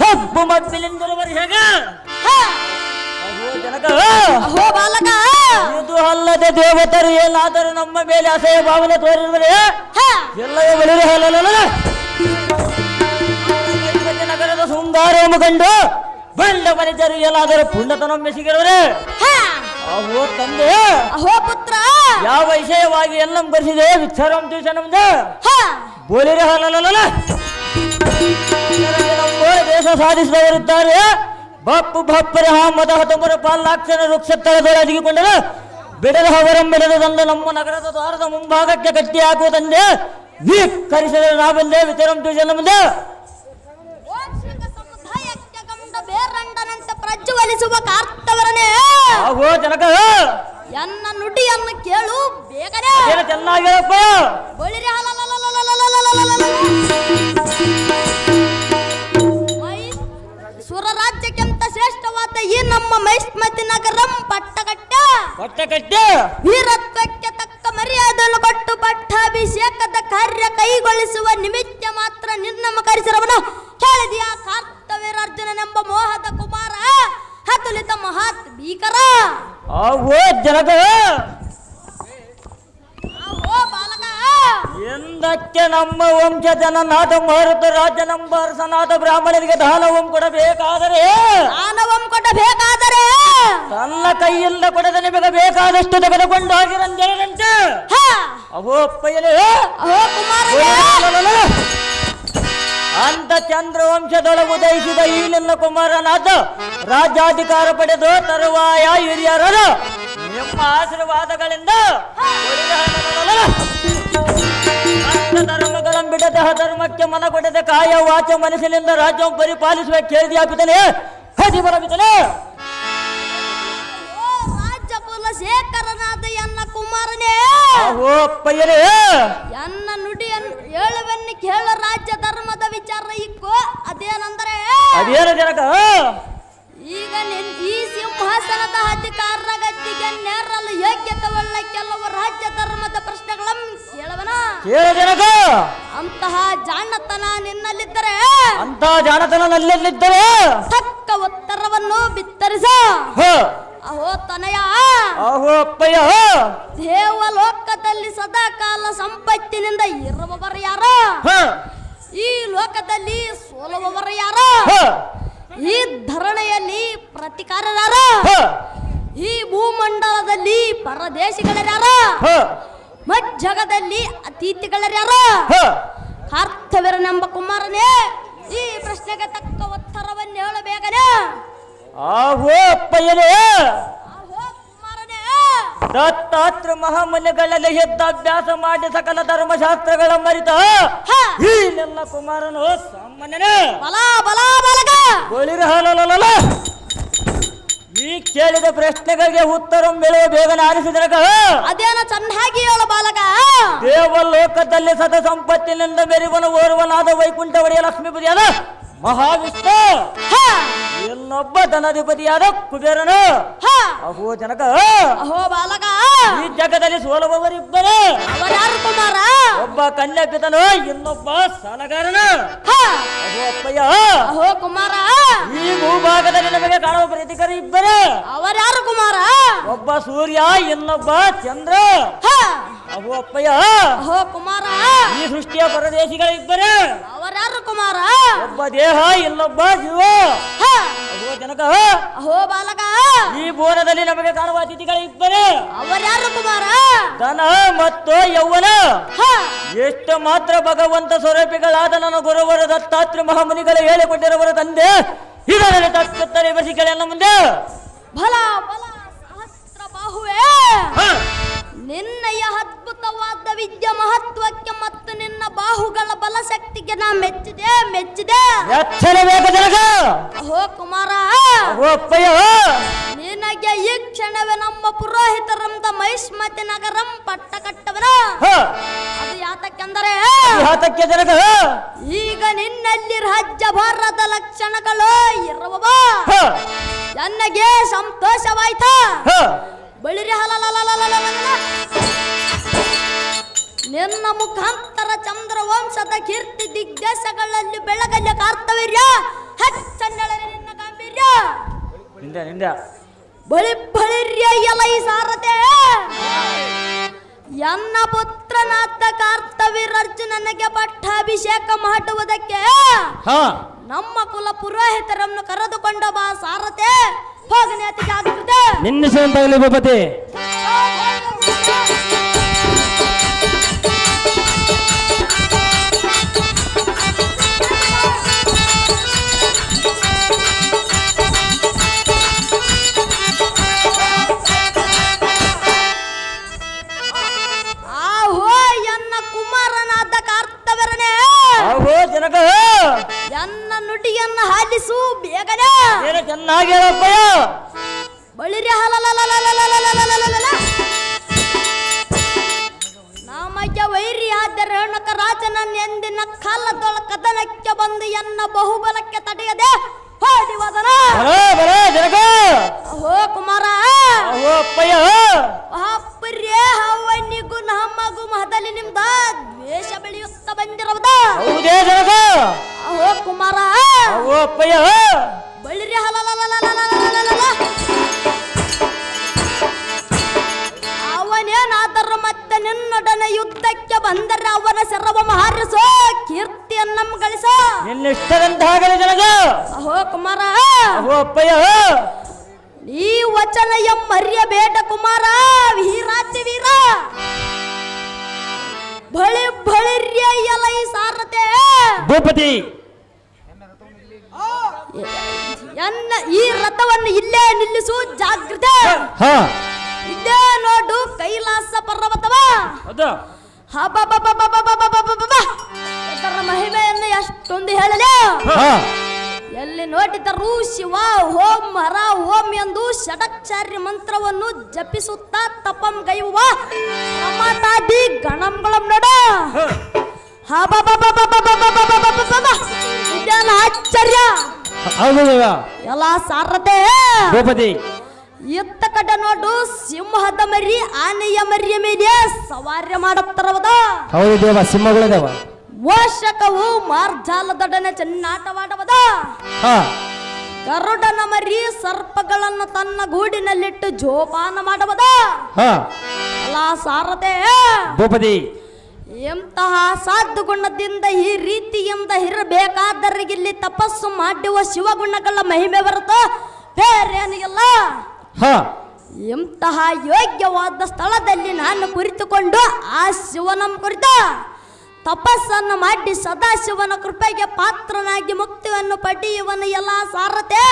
ಹಬ್ಬು ಮಬ್ಬಿಲಿಂದಿರುವರು ಹೇಗೆ ಜನಕ
ಅಹೋ ಬಾಲಕ
ಇದು ಅಲ್ಲದೆ ದೇವತರು ಏನಾದರೂ ನಮ್ಮ ಮೇಲೆ ಅಸಹ್ಯ ಭಾವನೆ ತೋರಿರುವರೆ ಎಲ್ಲವೇ ಬಳಿರಿ ಹಾಲಲ್ಲ ನಗರದ ಶೃಂಗಾರವನ್ನು ಕಂಡು ಬಂಡ ಮನಿತರು ಏನಾದರೂ ಪುಣ್ಯತನ ಮೆಸಿಗಿರುವರೆ ಅಹೋ ತಂದೆ
ಅಹೋ ಪುತ್ರ
ಯಾವ ವಿಷಯವಾಗಿ ಎಲ್ಲ ಬರೆಸಿದೆ ವಿಚಾರಂ ತಿಳಿಸ ನಮ್ದು ಬೋಲಿರಿ ಹಾಲಲ್ಲ ನಮ್ಮ ದೇಶ ಸಾಧಿಸಿದವರಿದ್ದಾರೆ ಬಪ್ಪು ಬಪ್ಪರೆ ಮದ ಹತಂಬರ ಪಾಲಾಕ್ಷರ ವೃಕ್ಷ ತಳದೊಳೆ ಅಡಗಿಕೊಂಡರು ಬಿಡದ ಅವರಂ ಬೆಳೆದ ತಂದು ನಮ್ಮ ನಗರದ ದ್ವಾರದ ಮುಂಭಾಗಕ್ಕೆ ಕಟ್ಟಿ ಹಾಕುವ ತಂದೆ ವೀಕರಿಸಿದರೆ ನಾವೆಂದೇ ವಿಚಾರಂ ತಿಳಿಸ ನಮ್ದು
ಸಮುದಾಯಕ್ಕೆ ಗಂಡ ಬೇರಂಡನಂತೆ ಪ್ರಜ್ವಲಿಸುವ ಕಾರ್ತವರನೇ
ಆಗೋ ಜನಕ
ಎನ್ನ ನುಡಿಯನ್ನು ಕೇಳು ಬೇಗನೆ
ಏನು ಚೆನ್ನಾಗಿ ಹೇಳಪ್ಪ
ಬಳಿರಿ ಸುರ ರಾಜ್ಯಕ್ಕಿಂತ ಶ್ರೇಷ್ಠವಾದ ಈ ನಮ್ಮ ಮೈಸ್ಮತಿ ನಗರಂ ಪಟ್ಟಕಟ್ಟ
ಹೊಟ್ಟೆ ಕಟ್ಟಿ
ವೀರತ್ವಕ್ಕೆ ತಕ್ಕ ಮರ್ಯಾದೆಯನ್ನು ಕೊಟ್ಟು ಪಟ್ಟಾಭಿಷೇಕದ ಕಾರ್ಯ ಕೈಗೊಳಿಸುವ ನಿಮಿತ್ತ ಮಾತ್ರ ನಿರ್ನಮ ಕರೆಸಿರವನು ಹೇಳಿದೆಯ ಕಾರ್ತವೀರಾರ್ಜುನನೆಂಬ ಮೋಹದ ಕುಮಾರ ಹತುಲಿತ ಮಹಾತ್ ಭೀಕರ
ಆಗೋ ಜನಕ
ಓ ಬಾಲಕ
ಎಂದಕ್ಕೆ ನಮ್ಮ ವಂಶದ ನಾಥ ಮಾರುತ ರಾಜ್ಯ ನಮ್ಮ ಅರಸನಾಥ ಬ್ರಾಹ್ಮಣರಿಗೆ ದಾನವಂ ಕೊಡಬೇಕಾದರೆ
ದಾನವಂ ಕೊಡಬೇಕಾದರೆ
ತನ್ನ ಕೈಯಿಂದ ಕೊಡದ ನಿಮಗೆ ಬೇಕಾದಷ್ಟು ತೆಗೆದುಕೊಂಡು ಹೋಗಿರಂತೆ ಅವೋ ಅಪ್ಪಯ್ಯಲೇ
ಓ ಕುಮಾರನೇ
ಅಂತ ಚಂದ್ರವಂಶದೊಳಗೆ ಉದಯಿಸಿದ ಈ ನಿನ್ನ ಕುಮಾರನಾಥ ರಾಜ್ಯಾಧಿಕಾರ ಪಡೆದು ತರುವಾಯ ಹಿರಿಯರರು ನಿಮ್ಮ ಆಶೀರ್ವಾದಗಳಿಂದ ಧರ್ಮಗಳ ಬಿಡದೆ ಧರ್ಮಕ್ಕೆ ಮನ ಕೊಡದೆ ಕಾಯ ವಾಚ ಮನಸ್ಸಿನಿಂದ ರಾಜ್ಯವನ್ನು ಪರಿಪಾಲಿಸುವ ಕೇಳಿದ್ಯಾಪಿತನೆ ಹದಿಬಲವಿತನೆ
ರಾಜ್ಯ ಕುಲಶೇಖರನಾದ ಎನ್ನ ಕುಮಾರನೇ
ಅವೋ ಅಪ್ಪಯ್ಯಲೇ
ಎನ್ನ ನುಡಿಯನ್ನು ಹೇಳುವೆನ್ನು ಕೇಳ ರಾಜ್ಯ ಧರ್ಮದ ವಿಚಾರ ಇಕ್ಕೋ ಅದೇನೆಂದರೆ
ಅದೇನು ಜನಕ
ಈಗ ಈ ಸಿಂಹಾಸನದ ಅಧಿಕಾರದ ಗದ್ದಿಗೆ ನೇರಲು ಯೋಗ್ಯತೆ ಉಳ್ಳ ಕೆಲವು ರಾಜ್ಯ ಧರ್ಮದ ಪ್ರಶ್ನೆಗಳನ್ನು ಕೇಳವನ
ಕೇಳ ಜನಕ
ಅಂತಹ ಜಾಣತನ ನಿನ್ನಲ್ಲಿದ್ದರೆ
ಅಂತ ಜಾಣತನ ನಲ್ಲಿದ್ದರೆ
ತಕ್ಕ ಉತ್ತರವನ್ನು ಬಿತ್ತರಿಸ ಅಹೋ ತನಯ
ಅಹೋ ಅಪ್ಪಯ್ಯ
ದೇವಲೋಕದಲ್ಲಿ ಸದಾಕಾಲ ಸಂಪತ್ತಿನಿಂದ ಇರುವವರು ಯಾರು ಈ ಲೋಕದಲ್ಲಿ ಸೋಲುವವರು ಯಾರು ಈ ಧರಣಿಯಲ್ಲಿ ಪ್ರತಿಕಾರರಾರು ಈ ಭೂಮಂಡಲದಲ್ಲಿ ಪರದೇಶಿಗಳರ್ಯಾರು ಮಜ್ಜಗದಲ್ಲಿ ಅತಿಥಿಗಳರ್ಯಾರು ಕಾರ್ತವೀರನೆಂಬ ಕುಮಾರನೇ ಈ ಪ್ರಶ್ನೆಗೆ ತಕ್ಕ ಉತ್ತರವನ್ನು ಹೇಳಬೇಕನೆ
ಆಹೋ ಅಪ್ಪಯ್ಯನೇ
ಅಹೋ ಕುಮಾರನೇ
ದತ್ತಾತ್ರ ಮಹಾಮುನಿಗಳಲ್ಲಿ ಅಭ್ಯಾಸ ಮಾಡಿ ಸಕಲ ಧರ್ಮಶಾಸ್ತ್ರಗಳ ಮರಿತ ಈ ನನ್ನ ಕುಮಾರನು ಸಾಮಾನ್ಯನೇ
ಬಲ ಬಲ ಬಲಗ
ಗೋಳಿರ ಹಾಲಲ್ಲ ಈ ಕೇಳಿದ ಪ್ರಶ್ನೆಗಳಿಗೆ ಉತ್ತರ ಬೇಳೆ ಬೇಗನೆ ಆಲಿಸಿದಾಗ
ಅದೇನ ಚೆನ್ನಾಗಿ ಹೇಳ ಬಾಲಕ
ದೇವ ಲೋಕದಲ್ಲಿ ಸತ ಸಂಪತ್ತಿನಿಂದ ಮೆರಿವನು ಓರ್ವನಾದ ವೈಕುಂಠ ಒಡೆಯ ಲಕ್ಷ್ಮೀಪತಿಯಾದ ಮಹಾವಿಷ್ಣು,
ಹ
ಇನ್ನೊಬ್ಬ ಧನಾಧಿಪತಿಯಾದ ಕುಬೇರನು. ಅಹೋ ಜನಕ,
ಅಹೋ ಬಾಲಕ,
ಈ ಜಗದಲ್ಲಿ ಸೋಲುವವರಿಬ್ಬರು.
ಅವರ್ಯಾರು ಕುಮಾರ?
ಒಬ್ಬ ಕನ್ಯಾಪಿತನು, ಇನ್ನೊಬ್ಬ ಸಾಲಗಾರನು.
ಹ
ಅಹೋ ಅಪ್ಪಯ್ಯ,
ಅಹೋ ಕುಮಾರ,
ಈ ಭೂಭಾಗದಲ್ಲಿ ನಮಗೆ ಕಾಣುವ ಪ್ರೀತಿಕರು ಇಬ್ಬರು.
ಅವರ್ಯಾರು ಕುಮಾರ?
ಒಬ್ಬ ಸೂರ್ಯ, ಇನ್ನೊಬ್ಬ ಚಂದ್ರ.
ಹ
ಅಹೋ ಅಪ್ಪಯ್ಯ,
ಅಹೋ ಕುಮಾರ,
ಈ ಸೃಷ್ಟಿಯ ಪರದೇಶಿಗಳಿಬ್ಬರು.
ಅವರ್ಯಾರು ಕುಮಾರ?
ಒಬ್ಬ ದೇಹ, ಇನ್ನೊಬ್ಬ ಜೀವ.
ಹ
ಅಹೋ ಜನಕ,
ಅಹೋ ಬಾಲಕ,
ಈ ಭುವನದಲ್ಲಿ ನಮಗೆ ಕಾಣುವ ಅತಿಥಿಗಳಿಬ್ಬರು.
ಅವರ್ಯಾರು ಕುಮಾರ?
ಧನ ಮತ್ತು ಯೌವನ.
ಹ
ಎಷ್ಟು ಮಾತ್ರ ಭಗವಂತ ಸ್ವರೂಪಿಗಳಾದ ನನ್ನ ಗುರುವರ ದತ್ತಾತ್ರೇಯ ಮಹಾಮುನಿಗಳು ಹೇಳಿಕೊಟ್ಟಿರುವರ ತಂದೆ ಇದರಲ್ಲಿ ತಕ್ಕುತ್ತಾರೆ ಬಸಿಗಳೆಲ್ಲ ಮುಂದೆ.
ಬಲ ಬಲ ಸಹಸ್ರ ಬಾಹುವೆ, ನಿನ್ನಯ ಅದ್ಭುತವಾದ ವಿದ್ಯೆ ಮಹತ್ವಕ್ಕೆ ಮತ್ತು ನಿನ್ನ ಬಾಹುಗಳ ಬಲಶಕ್ತಿಗೆ ನಾ ಮೆಚ್ಚಿದೆ ಮೆಚ್ಚಿದೆ.
ಎಚ್ಚರಬೇಕು ಜನಕ.
ಅಹೋ ಕುಮಾರ,
ಅಹೋ ಅಪ್ಪಯ್ಯ,
ನಿನಗೆ ಈ ಕ್ಷಣವೇ ನಮ್ಮ ಪುರೋಹಿತರಂತ ಮಹಿಷ್ಮತಿ ನಗರಂ ಪಟ್ಟ ಕಟ್ಟವನ. ಅದು ಯಾತಕ್ಕೆಂದರೆ
ಯಾತಕ್ಕೆ ಜನಕ?
ಈಗ ನಿನ್ನಲ್ಲಿ ರಾಜ್ಯಭಾರದ ಲಕ್ಷಣಗಳು ಇರುವವ. ನನಗೆ ಸಂತೋಷವಾಯ್ತಾ? ಬಳಿರಿ ನಿನ್ನ ಮುಖಾಂತರ ಚಂದ್ರ ವಂಶದ ಕೀರ್ತಿ ದಿಗ್ದೇಶಗಳಲ್ಲಿ ಬೆಳಗಲ್ಲ ಕಾರ್ತವೀರ್ಯ ಹೆಚ್ಚನ್ನಳ ನಿನ್ನ ಗಾಂಭೀರ್ಯ. ಬಳಿ ಬಳಿರ್ಯ ಎಲೈ ಸಾರತೆ ಎನ್ನ ಪುತ್ರನಾದ ಕಾರ್ತವೀರ್ಯರ್ಜುನನಿಗೆ ಪಟ್ಟಾಭಿಷೇಕ ಮಾಡುವುದಕ್ಕೆ ನಮ್ಮ ಕುಲ ಪುರೋಹಿತರನ್ನು ಕರೆದುಕೊಂಡ ಬಾ ಸಾರತೆ. ಹೋಗನೆ ಅತಿ ಜಾಗೃತೆ.
ನಿನ್ನಿಸಂತಾಗಲಿ ಭೂಪತಿ.
ಆಹೋ ಎನ್ನ ಕುಮಾರನಾದ ಕಾರ್ತವೀರ್ಯನೇ,
ಅಹೋ ಜನಕ,
ಎನ್ನ ನುಡಿಯನ್ನು ಹಾಲಿಸು ಬೇಗನೆ.
ಏನು ಚೆನ್ನಾಗಿ ಹೇಳಪ್ಪಯ್ಯ.
ಬಳಿರಿ ನಮಗೆ ವೈರಿಯಾದ ರೇಣುಕ ರಾಜನನ್ನೆಂದಿನ ಕಾಲದೊಳ ಕದನಕ್ಕೆ ಬಂದು ಎನ್ನ ಬಹುಬಲಕ್ಕೆ ತಡೆಯದೆ ಹೋಡಿವದನ.
ಜನಕ,
ಅಹೋ ಕುಮಾರ,
ಅಹೋ ಅಪ್ಪಯ್ಯ,
ಮಹಾಪರ್ಯೆ ಹವನಿಗೂ ನಮಗೂ ಮೊದಲಿ ನಿಮ್ದ ದ್ವೇಷ ಬೆಳೆಯುತ್ತಾ ಬಂದಿರುವುದ.
ಹೌದೇ ಜನಕ?
ಅಹೋ ಕುಮಾರ,
ಅಹೋ ಅಪ್ಪಯ್ಯ,
ಬಳಿರಿ ಅವನೇನಾದರೂ ಮತ್ತೆ ನಿನ್ನೊಡನೆ ಯುದ್ಧಕ್ಕೆ ಬಂದರೆ ಅವನ ಶರವಮ ಹಾರಿಸೋ ಕೀರ್ತಿಯನ್ನು ಗಳಿಸೋ.
ನಿನ್ನಿಷ್ಟದಂತಾಗಲಿ ಜನಕ.
ಅಹೋ ಕುಮಾರ,
ಅಹೋ ಅಪ್ಪಯ್ಯ,
ಈ ವಚನ ಮರ್ಯಬೇಡ ಕುಮಾರ. ವೀರಾತಿ ವೀರ ಬಳಿ ಬಳಿರ್ಯ ಎಲೈ ಸಾರತೆ
ಭೂಪತಿ.
ಎನ್ನ ಈ ರಥವನ್ನು ಇಲ್ಲೇ ನಿಲ್ಲಿಸು ಜಾಗೃತೆ. ಇದೇ ನೋಡು ಕೈಲಾಸ ಪರ್ವತವ. ಇದರ ಮಹಿಮೆಯನ್ನು ಎಷ್ಟೊಂದು ಹೇಳಲಿ. ಎಲ್ಲಿ ನೋಡಿದರೂ ಶಿವ ಓಂ ಹರ ಓಂ ಎಂದು ಷಡಕ್ಷಾರ್ಯ ಮಂತ್ರವನ್ನು ಜಪಿಸುತ್ತಾ ತಪಂ ಗೈಯುವ ಪ್ರಮಾತಾದಿ ಗಣಂಗಳಂ ನೋಡ. ಇದೇನು ಆಶ್ಚರ್ಯ. ಎಲ್ಲ ಸಾರತೆ
ಭೂಪತಿ.
ಇತ್ತ ಕಡೆ ನೋಡು ಸಿಂಹದ ಮರಿ ಆನೆಯ ಮರಿಯ ಮೇಲೆ ಸವಾರ್ಯ ಮಾಡುತ್ತಿರುವುದು.
ಹೌದು ದೇವ, ಸಿಂಹಗಳಿದಾವ.
ಮೋಷಕವು ಮಾರ್ಜಾಲದೊಡನೆ ಚೆನ್ನಾಟವಾಡುವುದ. ಗರುಡನ ಮರಿ ಸರ್ಪಗಳನ್ನು ತನ್ನ ಗೂಡಿನಲ್ಲಿಟ್ಟು ಜೋಪಾನ ಮಾಡುವುದ. ಅಲ್ಲ ಸಾರದೆ
ಭೂಪತಿ.
ಎಂತಹ ಸಾಧು ಗುಣದಿಂದ ಈ ರೀತಿಯಿಂದ ಇರಬೇಕಾದರಿಗಿಲ್ಲಿ ತಪಸ್ಸು ಮಾಡುವ ಶಿವಗುಣಗಳ ಮಹಿಮೆ ಬರುತ್ತೋ ಬೇರೇನು ಇಲ್ಲ. ಎಂತಹ ಯೋಗ್ಯವಾದ ಸ್ಥಳದಲ್ಲಿ ನಾನು ಕುರಿತುಕೊಂಡು ಆ ಶಿವನ ಕುರಿತ ತಪಸ್ಸನ್ನು ಮಾಡಿ ಸದಾಶಿವನ ಕೃಪೆಗೆ ಪಾತ್ರನಾಗಿ ಮುಕ್ತಿಯನ್ನು ಪಡೆಯುವನು ಎಲ್ಲ ಸಾರತೆ.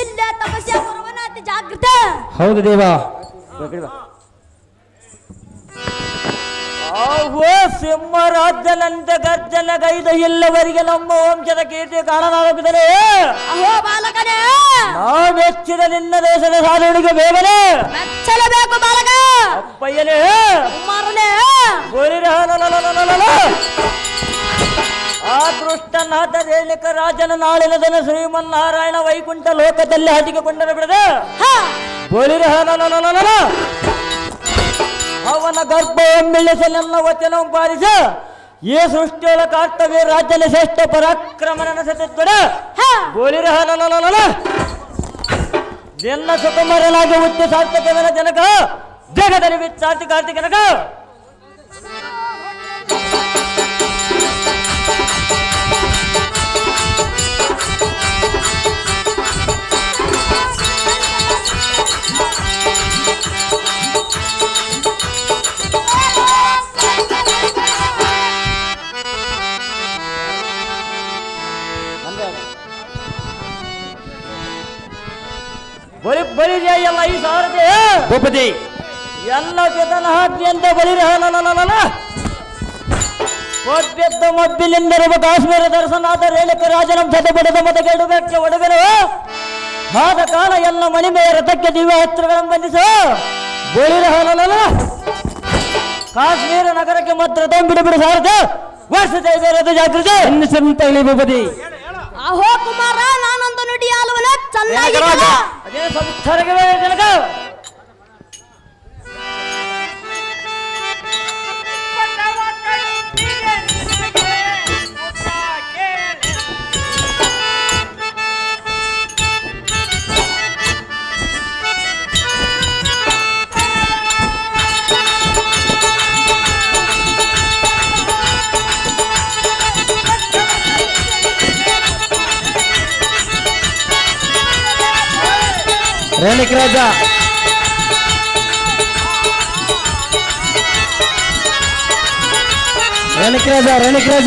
ಇಲ್ಲೇ ತಪಸ್ಸೆ ಬರುವನ ಅತಿ ಜಾಗೃತೆ.
ಹೌದು ದೇವ.
ಆಹೋ ಸಿಂಹರಾಜನಂತೆ ಗರ್ಜನ ಗೈದ ಇಲ್ಲವರಿಗೆ ನಮ್ಮ ವಂಶದ ಕೀರ್ತಿ ಕಾರಣನಾಗಿದ್ದರೆ
ಅಹೋ ಬಾಲಕನೇ,
ನಾವು ಮೆಚ್ಚಿದ ನಿನ್ನ ದೇಶದ ಸಾಧನೆಗೆ ಬೇಗನೆ
ಮೆಚ್ಚಲೇಬೇಕು ಬಾಲಕ.
ಅಪ್ಪಯ್ಯನೇ,
ಕುಮಾರನೇ,
ಗೋರಿರ ಅದೃಷ್ಟನಾಥ ರೇಣುಕ ರಾಜನ ನಾಳಿನ ದಿನ ಶ್ರೀಮನ್ನಾರಾಯಣ ವೈಕುಂಠ ಲೋಕದಲ್ಲಿ ಹದಿಗೆಕೊಂಡರೆ ಬಿಡದ ಬೋಲಿರ ಅವನ ಗರ್ಭ ಒಮ್ಮಿಳಿಸಲೆಲ್ಲ ವಚನ ಪಾಲಿಸ ಈ ಸೃಷ್ಟಿಯೊಳ ಕಾರ್ತವ್ಯ ರಾಜ್ಯನ ಶ್ರೇಷ್ಠ ಪರಾಕ್ರಮನ ಸತ್ಯತ್ವಡ ಬೋಲಿರ ಎಲ್ಲ ಸುಕುಮಾರನಾಗಿ ಹುಟ್ಟಿ ಸಾರ್ಥಕವನ ಜನಕ ಜಗದಲ್ಲಿ ವಿಚಾರ್ತಿ ಕಾರ್ತಿಕನಕ ಬಲಿರ ಎಲ್ಲ ಈ ಸಾರಥಿ ಭೂಪತಿ ಎಲ್ಲ ಪಿತನ ಹಾಕ್ಯಂತ ಬಲಿರ ಒಬ್ಬೆದ್ದ ಮಬ್ಬಿಲಿಂದರುವ ಕಾಶ್ಮೀರ ದರ್ಶನಾಥ ರೇಣುಕ ರಾಜನ ಜೊತೆ ಬಡದ ಮತಗೆಡು ವ್ಯಕ್ತಿ ಒಡಗನು ಆದ ಕಾಲ ಎಲ್ಲ ಮಣಿಮೆಯ ರಥಕ್ಕೆ ದಿವ್ಯ ಹಸ್ತ್ರಗಳನ್ನು ಬಂಧಿಸು ಬಲಿರ ಕಾಶ್ಮೀರ ನಗರಕ್ಕೆ ಮಾತ್ರ ಬಿಡು ಸಾರಥ ವರ್ಷ ಜಾಗೃತಿ ಎನ್ನಿಸಂತ ಭೂಪತಿ
ಅಹೋ ಕುಮಾರ ನಾನೊಂದು ನುಡಿ ಆಲುವನ ಚೆನ್ನಾಗಿ
ಅದೇ ಸಂಸ್ಥರಿಗೆ ಜನಕ
ರೇಣಿಕ ರಾಜ ರೇಣಿಕ ರಾಜ ರೇಣಿಕ ರಾಜ